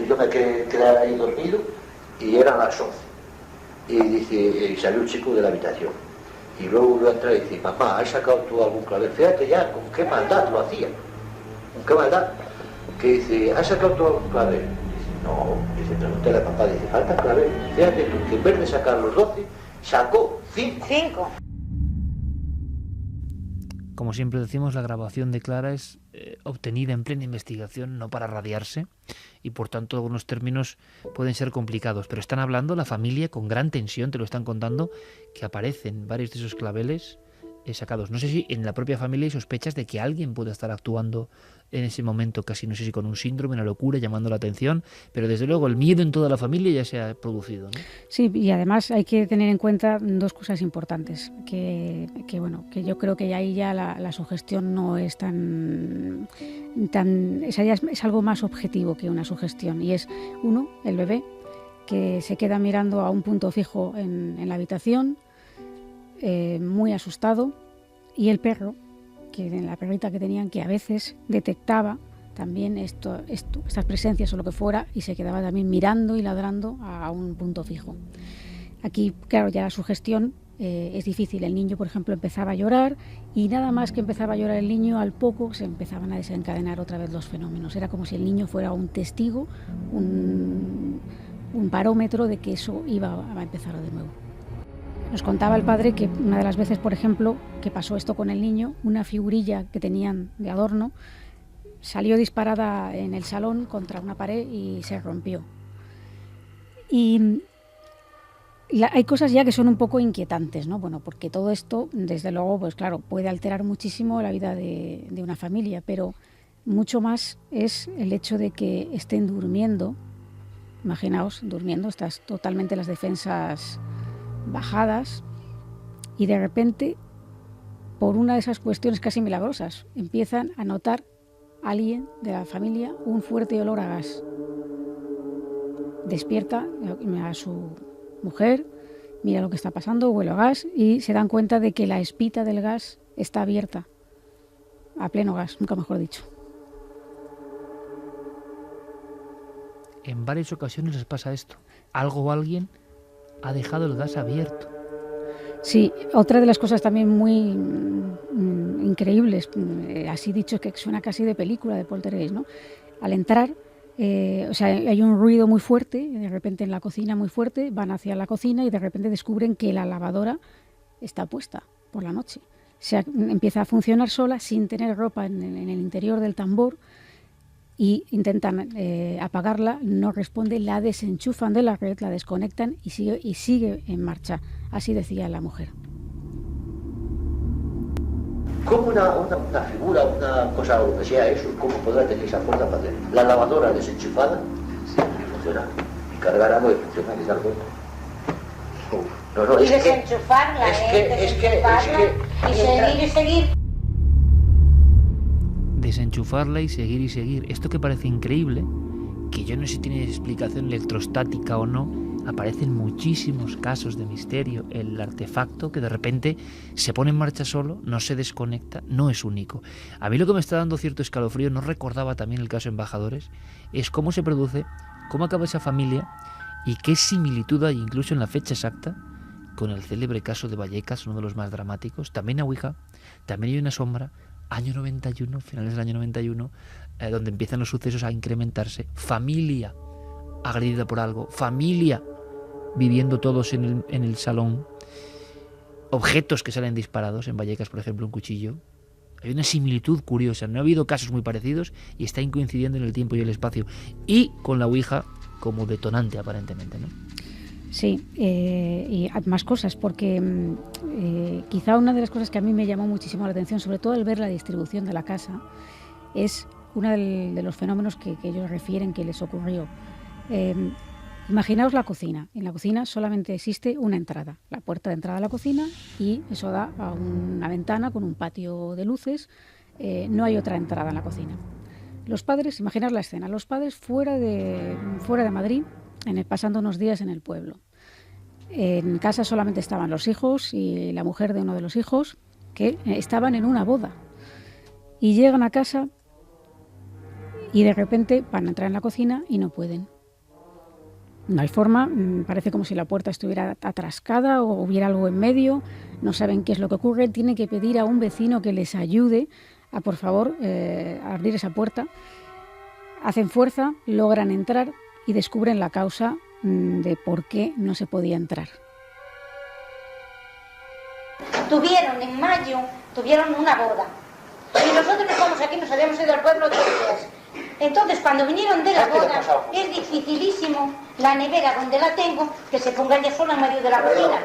yo me quedé ahí dormido y eran las 11. Y salió un chico de la habitación. Y luego volvió a entrar y dice, papá, ¿has sacado tú algún clavel? Fíjate ya, con qué maldad lo hacía. Con qué maldad. Que dice, ¿has sacado tú algún clavel? Dice, no. Dice, pregúntale a papá, dice, falta clavel. Fíjate tú, que en vez de sacar los 12, sacó 5. Como siempre decimos, la grabación de Clara es obtenida en plena investigación, no para radiarse, y por tanto algunos términos pueden ser complicados, pero están hablando la familia con gran tensión, te lo están contando, que aparecen varios de esos claveles sacados. No sé si en la propia familia hay sospechas de que alguien pueda estar actuando en ese momento, casi no sé si con un síndrome, una locura, llamando la atención, pero desde luego el miedo en toda la familia ya se ha producido, ¿no? Sí, y además hay que tener en cuenta dos cosas importantes, que yo creo que ahí ya la sugestión no es tan es algo más objetivo que una sugestión, y es uno, el bebé, que se queda mirando a un punto fijo en la habitación, muy asustado, y el perro, la perrita que tenían, que a veces detectaba también estas presencias o lo que fuera, y se quedaba también mirando y ladrando a un punto fijo. Aquí, claro, ya la sugestión es difícil. El niño, por ejemplo, empezaba a llorar, y nada más que empezaba a llorar el niño, al poco se empezaban a desencadenar otra vez los fenómenos. Era como si el niño fuera un testigo, un parómetro de que eso iba a empezar de nuevo. Nos contaba el padre que una de las veces, por ejemplo, que pasó esto con el niño, una figurilla que tenían de adorno salió disparada en el salón contra una pared y se rompió. Y hay cosas ya que son un poco inquietantes, ¿no? Bueno, porque todo esto, desde luego, pues claro, puede alterar muchísimo la vida de una familia, pero mucho más es el hecho de que estén durmiendo. Imaginaos, durmiendo, estás totalmente las defensas bajadas, y de repente, por una de esas cuestiones casi milagrosas, empiezan a notar alguien de la familia un fuerte olor a gas. Despierta a su mujer, mira lo que está pasando, huele a gas, y se dan cuenta de que la espita del gas está abierta, a pleno gas, nunca mejor dicho. en varias ocasiones les pasa esto. Algo o alguien ha dejado el gas abierto. Sí, otra de las cosas también muy increíbles, así dicho, que suena casi de película de Poltergeist, ¿no? Al entrar, hay un ruido muy fuerte, de repente en la cocina muy fuerte, van hacia la cocina y de repente descubren que la lavadora está puesta por la noche. Empieza a funcionar sola sin tener ropa en el interior del tambor y intentan apagarla, no responde, la desenchufan de la red, la desconectan y sigue en marcha. Así decía la mujer. ¿Cómo una figura, una cosa o lo que sea eso, cómo podrá tener esa fuerza para tener la lavadora desenchufada? Sí, funciona. Y cargar agua y funciona, y dar vuelta. No, y desenchufarla, y seguir. Desenchufarla y seguir. Esto que parece increíble, que yo no sé si tiene explicación electrostática o no, aparecen muchísimos casos de misterio. El artefacto que de repente se pone en marcha solo, no se desconecta, no es único. A mí lo que me está dando cierto escalofrío, no recordaba también el caso Embajadores, es cómo se produce, cómo acaba esa familia y qué similitud hay incluso en la fecha exacta con el célebre caso de Vallecas, uno de los más dramáticos. También a Ouija, también hay una sombra, año 91, finales del año 91, donde empiezan los sucesos a incrementarse. Familia agredida por algo, familia viviendo todos en el salón, objetos que salen disparados, en Vallecas por ejemplo un cuchillo. Hay una similitud curiosa, no ha habido casos muy parecidos y están coincidiendo en el tiempo y el espacio, y con la Ouija como detonante aparentemente, ¿no? Sí, y más cosas, porque quizá una de las cosas que a mí me llamó muchísimo la atención, sobre todo al ver la distribución de la casa, es uno de los fenómenos que ellos refieren que les ocurrió. Imaginaos la cocina. En la cocina solamente existe una entrada, la puerta de entrada a la cocina, y eso da a una ventana con un patio de luces. No hay otra entrada en la cocina. Los padres, imaginaos la escena, los padres fuera de Madrid, pasando unos días en el pueblo. En casa solamente estaban los hijos y la mujer de uno de los hijos, que estaban en una boda. Y llegan a casa y de repente van a entrar en la cocina y no pueden. No hay forma, parece como si la puerta estuviera atrascada o hubiera algo en medio, no saben qué es lo que ocurre, tienen que pedir a un vecino que les ayude a, por favor, a abrir esa puerta. Hacen fuerza, logran entrar y descubren la causa de por qué no se podía entrar. En mayo, tuvieron una boda. Y nosotros que estamos aquí nos habíamos ido al pueblo 3 días. Entonces, cuando vinieron de la boda, es dificilísimo la nevera donde la tengo, que se ponga ya sola en medio de la cocina.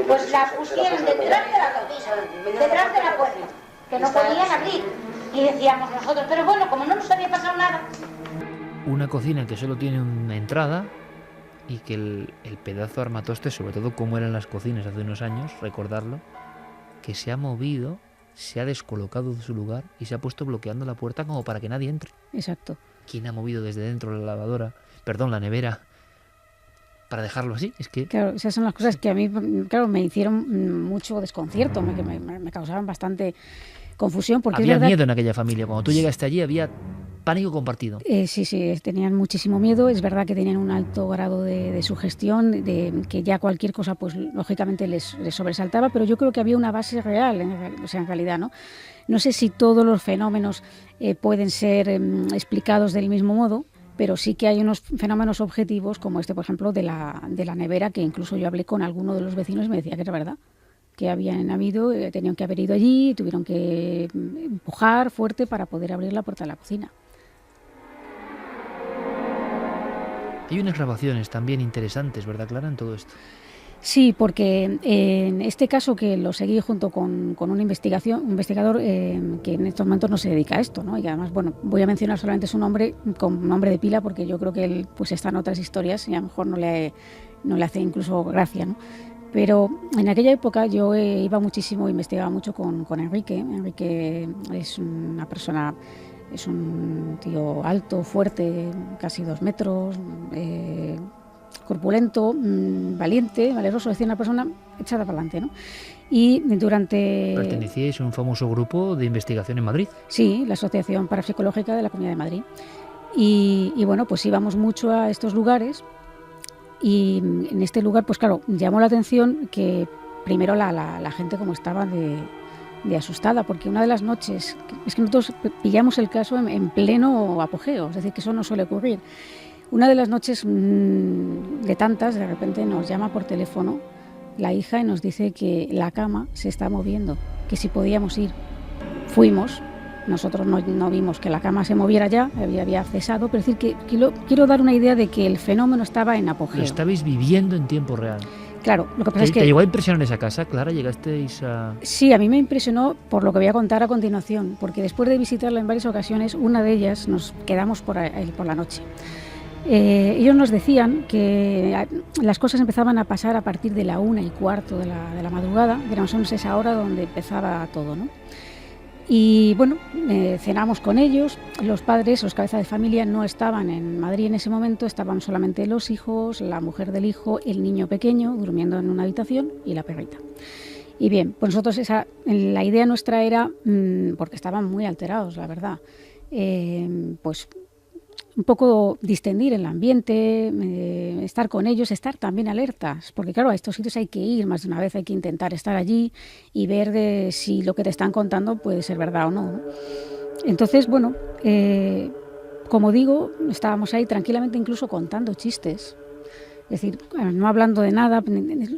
Pues la pusieron detrás de la cocina, detrás de la puerta, que no podían abrir. Y decíamos nosotros, pero bueno, como no nos había pasado nada. Una cocina que solo tiene una entrada y que el pedazo armatoste, sobre todo como eran las cocinas hace unos años, recordarlo, que se ha movido, se ha descolocado de su lugar y se ha puesto bloqueando la puerta como para que nadie entre. Exacto. ¿Quién ha movido desde dentro la nevera, para dejarlo así? Es que... Claro, esas son las cosas que a mí, claro, me hicieron mucho desconcierto, me causaban bastante confusión. Porque había miedo en aquella familia. Cuando tú llegaste allí había pánico compartido. Sí, tenían muchísimo miedo. Es verdad que tenían un alto grado de sugestión, de que ya cualquier cosa, pues lógicamente les sobresaltaba, pero yo creo que había una base real, en realidad, ¿no? No sé si todos los fenómenos pueden ser explicados del mismo modo, pero sí que hay unos fenómenos objetivos, como este, por ejemplo, de la nevera, que incluso yo hablé con alguno de los vecinos y me decía que era verdad, que tenían que haber ido allí, tuvieron que empujar fuerte para poder abrir la puerta de la cocina. Hay unas grabaciones también interesantes, ¿verdad, Clara, en todo esto? Sí, porque en este caso, que lo seguí junto con un investigador que en estos momentos no se dedica a esto, ¿no? Y además, bueno, voy a mencionar solamente su nombre con nombre de pila, porque yo creo que él pues está en otras historias y a lo mejor no le hace incluso gracia, ¿no? Pero en aquella época yo iba muchísimo, investigaba mucho con Enrique. Enrique es una persona, es un tío alto, fuerte, casi 2 metros, corpulento, valiente, valeroso, es decir, una persona echada para adelante, ¿no? Y durante... ¿Pertenecíais a un famoso grupo de investigación en Madrid? Sí, la Asociación Parapsicológica de la Comunidad de Madrid. Y bueno, pues íbamos mucho a estos lugares y en este lugar, pues claro, llamó la atención que primero la gente como estaba de asustada, porque una de las noches, es que nosotros pillamos el caso en pleno apogeo, es decir, que eso no suele ocurrir. Una de las noches de tantas, de repente nos llama por teléfono la hija y nos dice que la cama se está moviendo, que si podíamos ir. Fuimos, nosotros no vimos que la cama se moviera ya, había cesado, pero es decir, que quiero dar una idea de que el fenómeno estaba en apogeo. Lo estabais viviendo en tiempo real. Claro, lo que pasa es que... ¿Te llegó a impresionar esa casa, Clara? ¿Llegasteis a...? Sí, a mí me impresionó por lo que voy a contar a continuación, porque después de visitarla en varias ocasiones, una de ellas nos quedamos por la noche. Ellos nos decían que las cosas empezaban a pasar a partir de la 1:15 de la madrugada, que era más o menos esa hora donde empezaba todo, ¿no? Y bueno, cenamos con ellos. Los padres, los cabezas de familia, no estaban en Madrid en ese momento, estaban solamente los hijos, la mujer del hijo, el niño pequeño durmiendo en una habitación y la perrita. Y bien, pues nosotros la idea nuestra era, porque estaban muy alterados, la verdad, pues un poco distendir el ambiente, estar con ellos, estar también alertas, porque claro, a estos sitios hay que ir más de una vez, hay que intentar estar allí y ver si lo que te están contando puede ser verdad o no. Entonces, bueno, como digo, estábamos ahí tranquilamente incluso contando chistes, es decir, no hablando de nada,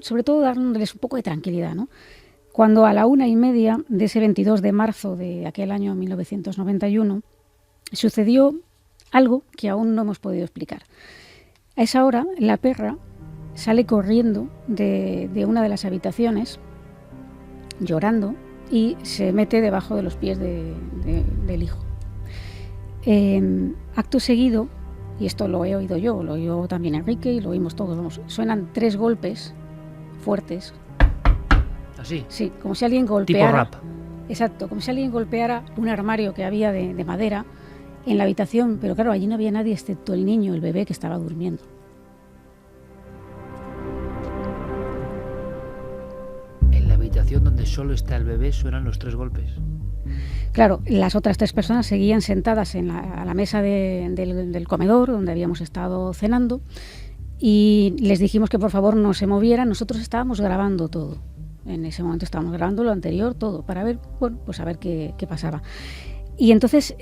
sobre todo dándoles un poco de tranquilidad, ¿no? Cuando a la 1:30 de ese 22 de marzo de aquel año 1991 sucedió algo que aún no hemos podido explicar. A esa hora, la perra sale corriendo de una de las habitaciones, llorando, y se mete debajo de los pies del hijo. Acto seguido, y esto lo he oído yo, lo oyó también Enrique y lo oímos todos, suenan 3 golpes fuertes. ¿Así? Sí, como si alguien golpeara... Tipo rap. Exacto, como si alguien golpeara un armario que había de madera en la habitación, pero claro, allí no había nadie excepto el niño, el bebé que estaba durmiendo. En la habitación donde solo está el bebé suenan los 3 golpes. Claro, las otras 3 personas seguían sentadas a la mesa del comedor donde habíamos estado cenando y les dijimos que por favor no se movieran. Nosotros estábamos grabando todo. En ese momento estábamos grabando lo anterior, todo, para ver, bueno, pues a ver qué pasaba. Y entonces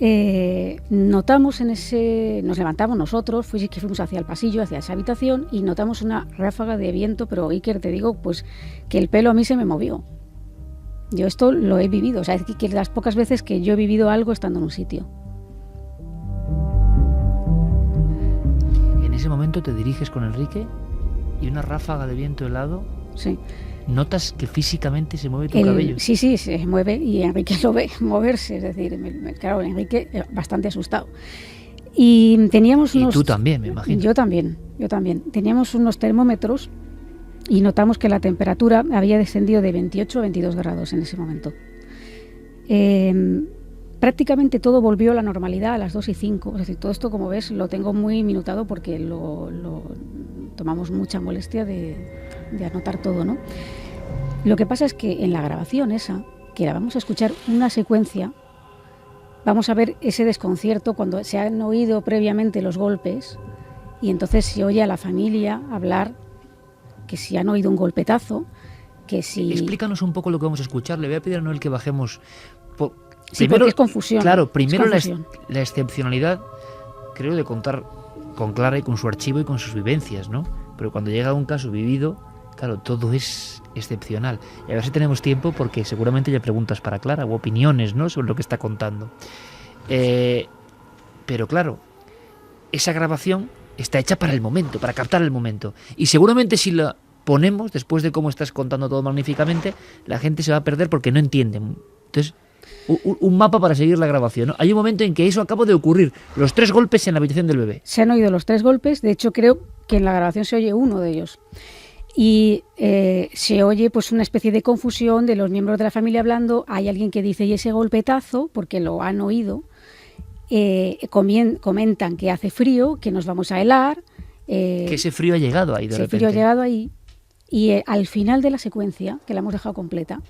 notamos nos levantamos nosotros, fuimos hacia el pasillo, hacia esa habitación, y notamos una ráfaga de viento, pero Iker, te digo, pues que el pelo a mí se me movió. Yo esto lo he vivido, o sea, es que las pocas veces que yo he vivido algo estando en un sitio. En ese momento te diriges con Enrique y una ráfaga de viento helado. Sí. ¿Notas que físicamente se mueve tu cabello? Sí, se mueve y Enrique lo ve moverse, es decir, claro, Enrique bastante asustado. Y teníamos unos... Y tú también, me imagino. Yo también. Teníamos unos termómetros y notamos que la temperatura había descendido de 28 a 22 grados en ese momento. Prácticamente todo volvió a la normalidad a las 2:05, es decir, todo esto, como ves, lo tengo muy minutado porque lo tomamos mucha molestia de anotar todo, ¿no? Lo que pasa es que en la grabación esa, que la vamos a escuchar una secuencia, vamos a ver ese desconcierto cuando se han oído previamente los golpes y entonces se oye a la familia hablar que si han oído un golpetazo, que si... Explícanos un poco lo que vamos a escuchar. Le voy a pedir a Noel que bajemos... Sí, porque es confusión. Claro, primero la excepcionalidad, creo, de contar con Clara y con su archivo y con sus vivencias, ¿no? Pero cuando llega un caso vivido, claro, todo es excepcional. Y a ver si tenemos tiempo, porque seguramente ya preguntas para Clara o opiniones, ¿no?, sobre lo que está contando. Pero claro, esa grabación está hecha para el momento, para captar el momento. Y seguramente si la ponemos, después de cómo estás contando todo magníficamente, la gente se va a perder porque no entiende. Entonces, un mapa para seguir la grabación, ¿no? Hay un momento en que eso acaba de ocurrir, los 3 golpes en la habitación del bebé. Se han oído los 3 golpes, de hecho creo que en la grabación se oye uno de ellos. Y se oye pues una especie de confusión de los miembros de la familia hablando. Hay alguien que dice, y ese golpetazo, porque lo han oído, comentan que hace frío, que nos vamos a helar. Que ese frío ha llegado ahí de repente. Ese frío ha llegado ahí. Y al final de la secuencia, que la hemos dejado completa,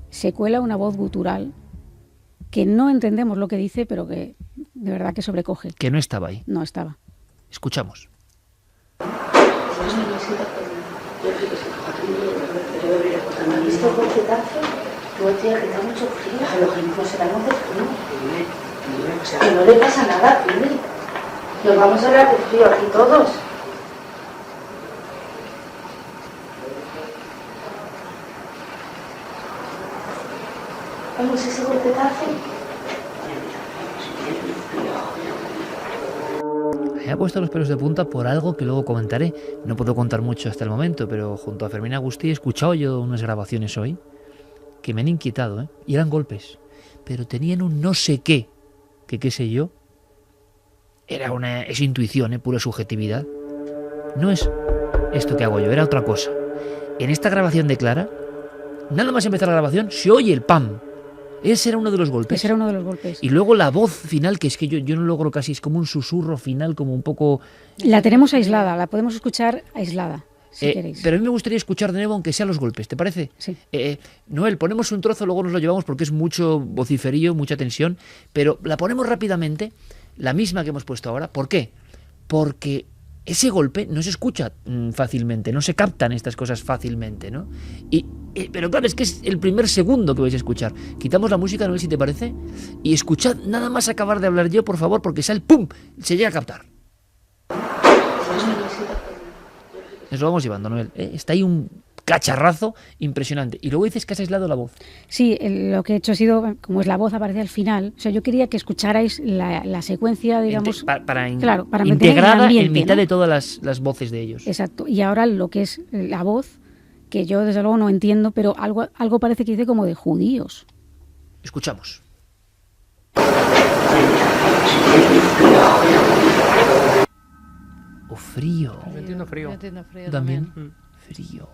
se cuela una voz gutural que no entendemos lo que dice, pero que de verdad que sobrecoge. Que no estaba ahí. No estaba. Escuchamos. ¿Visto el bochetazo? Tú tía, que da mucho frío. A los mismos seramos de frío. Que no le pasa nada, Pili. Nos vamos a hablar de frío aquí todos. Vamos, ese golpetazo. Me ha puesto los pelos de punta por algo que luego comentaré. No puedo contar mucho hasta el momento, pero junto a Fermín Agustí he escuchado yo unas grabaciones hoy que me han inquietado, ¿eh? Y eran golpes, pero tenían un no sé qué, que qué sé yo. Es intuición, pura subjetividad. No es esto que hago yo, era otra cosa. En esta grabación de Clara, nada más empezar la grabación, se oye el pam. Ese era uno de los golpes. Ese era uno de los golpes. Y luego la voz final, que es que yo no logro casi, es como un susurro final, como un poco... La tenemos aislada, la podemos escuchar aislada, si queréis. Pero a mí me gustaría escuchar de nuevo, aunque sea los golpes, ¿te parece? Sí. Noel, ponemos un trozo, luego nos lo llevamos porque es mucho vociferío, mucha tensión, pero la ponemos rápidamente, la misma que hemos puesto ahora. ¿Por qué? Porque ese golpe no se escucha fácilmente, no se captan estas cosas fácilmente, ¿no? Pero claro, es que es el primer segundo que vais a escuchar. Quitamos la música, Noel, si te parece, y escuchad nada más acabar de hablar yo, por favor, porque sale ¡pum! Se llega a captar. Nos lo vamos llevando, Noel. Está ahí un cacharrazo impresionante. Y luego dices que has aislado la voz. Sí, lo que he hecho ha sido, como es la voz aparece al final, o sea, yo quería que escucharais la secuencia, digamos, para integrada en mitad, ¿no?, de todas las voces de ellos. Exacto. Y ahora lo que es la voz, que yo desde luego no entiendo, pero algo parece que dice como de judíos. Escuchamos. O frío. Yo entiendo frío. Yo entiendo frío también. Pero Frío.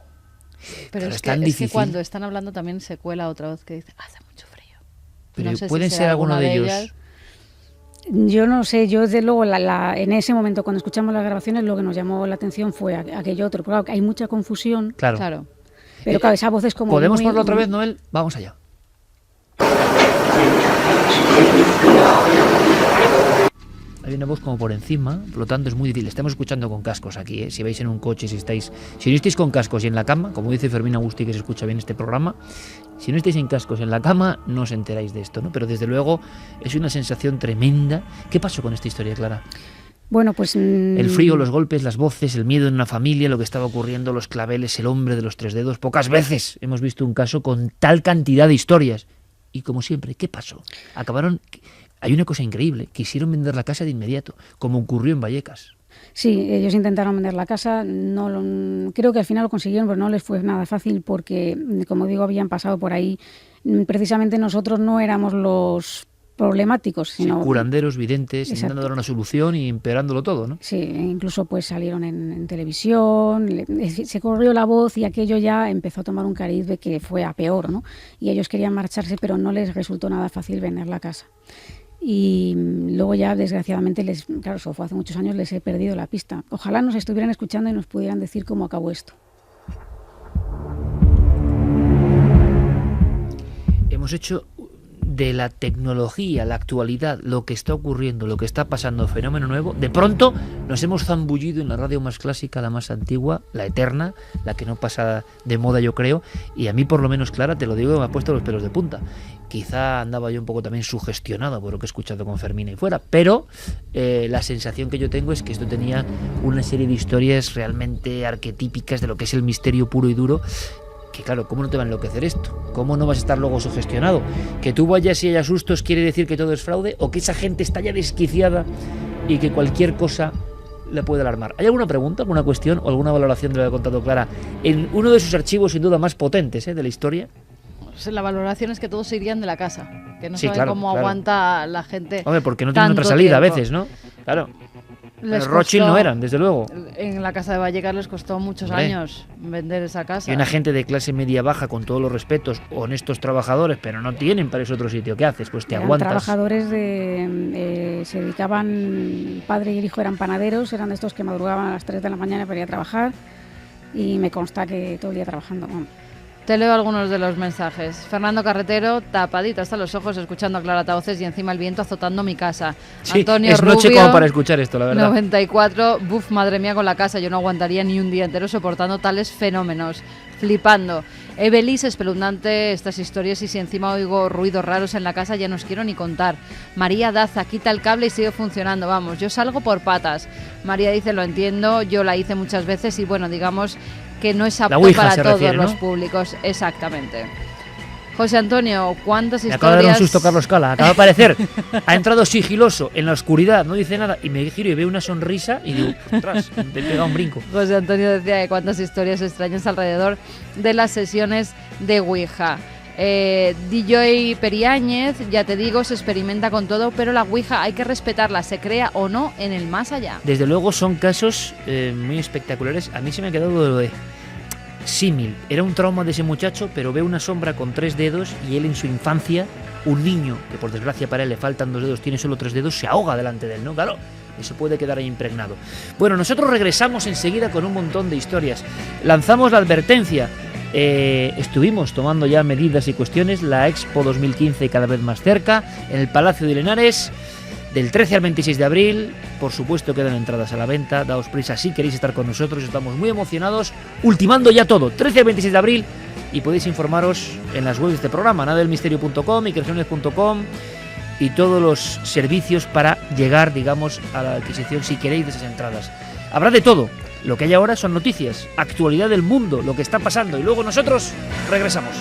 Claro, es que cuando están hablando también se cuela otra voz que dice, hace mucho frío. Pero no sé pueden si ser alguno de ellos. ellas. Yo no sé, yo desde luego en ese momento cuando escuchamos las grabaciones lo que nos llamó la atención fue aquello otro. Pero claro, hay mucha confusión. Claro. Pero claro, esa voz es como... ¿Podemos ponerlo otra vez, Noel? Vamos allá. Hay una voz como por encima, por lo tanto es muy difícil. Estamos escuchando con cascos aquí, ¿eh? Si vais en un coche, si no estáis con cascos y en la cama, como dice Fermín Agustí, que se escucha bien este programa, si no estáis en cascos en la cama, no os enteráis de esto, ¿no? Pero desde luego es una sensación tremenda. ¿Qué pasó con esta historia, Clara? Bueno, pues... El frío, los golpes, las voces, el miedo en una familia, lo que estaba ocurriendo, los claveles, el hombre de los 3 dedos. Pocas veces hemos visto un caso con tal cantidad de historias. Y como siempre, ¿qué pasó? Hay una cosa increíble, quisieron vender la casa de inmediato, como ocurrió en Vallecas. Sí, ellos intentaron vender la casa, creo que al final lo consiguieron, pero no les fue nada fácil porque, como digo, habían pasado por ahí. Precisamente nosotros no éramos los problemáticos, sino... Sí, curanderos, videntes, Exacto. intentando dar una solución y empeorándolo todo, ¿no? Sí, incluso pues salieron en televisión, se corrió la voz y aquello ya empezó a tomar un cariz de que fue a peor, ¿no? Y ellos querían marcharse, pero no les resultó nada fácil vender la casa. Y luego ya, desgraciadamente, claro, eso fue hace muchos años, les he perdido la pista. Ojalá nos estuvieran escuchando y nos pudieran decir cómo acabó esto. Hemos hecho de la tecnología, la actualidad, lo que está ocurriendo, lo que está pasando, fenómeno nuevo. De pronto nos hemos zambullido en la radio más clásica, la más antigua, la eterna, la que no pasa de moda, yo creo, y a mí por lo menos, Clara, te lo digo, me ha puesto los pelos de punta. Quizá andaba yo un poco también sugestionado por lo que he escuchado con Fermina y fuera, pero la sensación que yo tengo es que esto tenía una serie de historias realmente arquetípicas de lo que es el misterio puro y duro. Que claro, ¿cómo no te va a enloquecer esto? ¿Cómo no vas a estar luego sugestionado? ¿Que tú vayas y haya sustos quiere decir que todo es fraude? ¿O que esa gente está ya desquiciada y que cualquier cosa le puede alarmar? ¿Hay alguna pregunta, alguna cuestión o alguna valoración de lo que ha contado Clara en uno de sus archivos sin duda más potentes de la historia? La valoración es que todos se irían de la casa, que no sí, saben claro, cómo aguanta la gente. Hombre, porque no tienen otra salida tiempo. A veces, ¿no? Claro. Pero Rothschild no eran, desde luego. En la casa de Vallecas les costó muchos años vender esa casa. Y una gente de clase media baja, con todos los respetos, honestos trabajadores, pero no tienen para ese otro sitio. ¿Qué haces? Pues te aguantas. Trabajadores se dedicaban, padre y el hijo eran panaderos, eran de estos que madrugaban a las 3 de la mañana para ir a trabajar y me consta que todo el día trabajando. Te leo algunos de los mensajes. Fernando Carretero, tapadito hasta los ojos, escuchando a claratavoces y encima el viento azotando mi casa. Sí, Antonio es noche Rubio, como para escuchar esto, la verdad. 94, buf, madre mía con la casa, yo no aguantaría ni un día entero soportando tales fenómenos. Flipando. Evelis, espeluznante estas historias, y si encima oigo ruidos raros en la casa ya no os quiero ni contar. María Daza, quita el cable y sigue funcionando, vamos, yo salgo por patas. María dice, lo entiendo, yo la hice muchas veces y bueno, digamos que no es apto para todos los públicos. Exactamente. José Antonio, ¿cuántas historias? Me acaba de dar un susto Carlos Cala, acaba de aparecer, ha entrado sigiloso en la oscuridad, no dice nada, y me giro y veo una sonrisa y digo, ostras, te pega un brinco. José Antonio decía que cuántas historias extrañas alrededor de las sesiones de Ouija. DJ Periáñez, ya te digo, se experimenta con todo, pero la Ouija hay que respetarla, se crea o no en el más allá. Desde luego son casos muy espectaculares. A mí se me ha quedado lo de símil. Era un trauma de ese muchacho, pero ve una sombra con 3 dedos y él en su infancia, un niño, que por desgracia para él le faltan 2 dedos, tiene solo 3 dedos, se ahoga delante de él, ¿no? Claro, eso puede quedar ahí impregnado. Bueno, nosotros regresamos enseguida con un montón de historias. Lanzamos la advertencia. Estuvimos tomando ya medidas y cuestiones. La Expo 2015 cada vez más cerca, en el Palacio de Lenares, del 13 al 26 de abril. Por supuesto quedan entradas a la venta, daos prisa si queréis estar con nosotros, estamos muy emocionados, ultimando ya todo, 13 al 26 de abril, y podéis informaros en las webs de este programa, nadelmisterio.com y creaciones.com, y todos los servicios para llegar, digamos, a la adquisición si queréis de esas entradas. Habrá de todo. Lo que hay ahora son noticias, actualidad del mundo, lo que está pasando, y luego nosotros regresamos.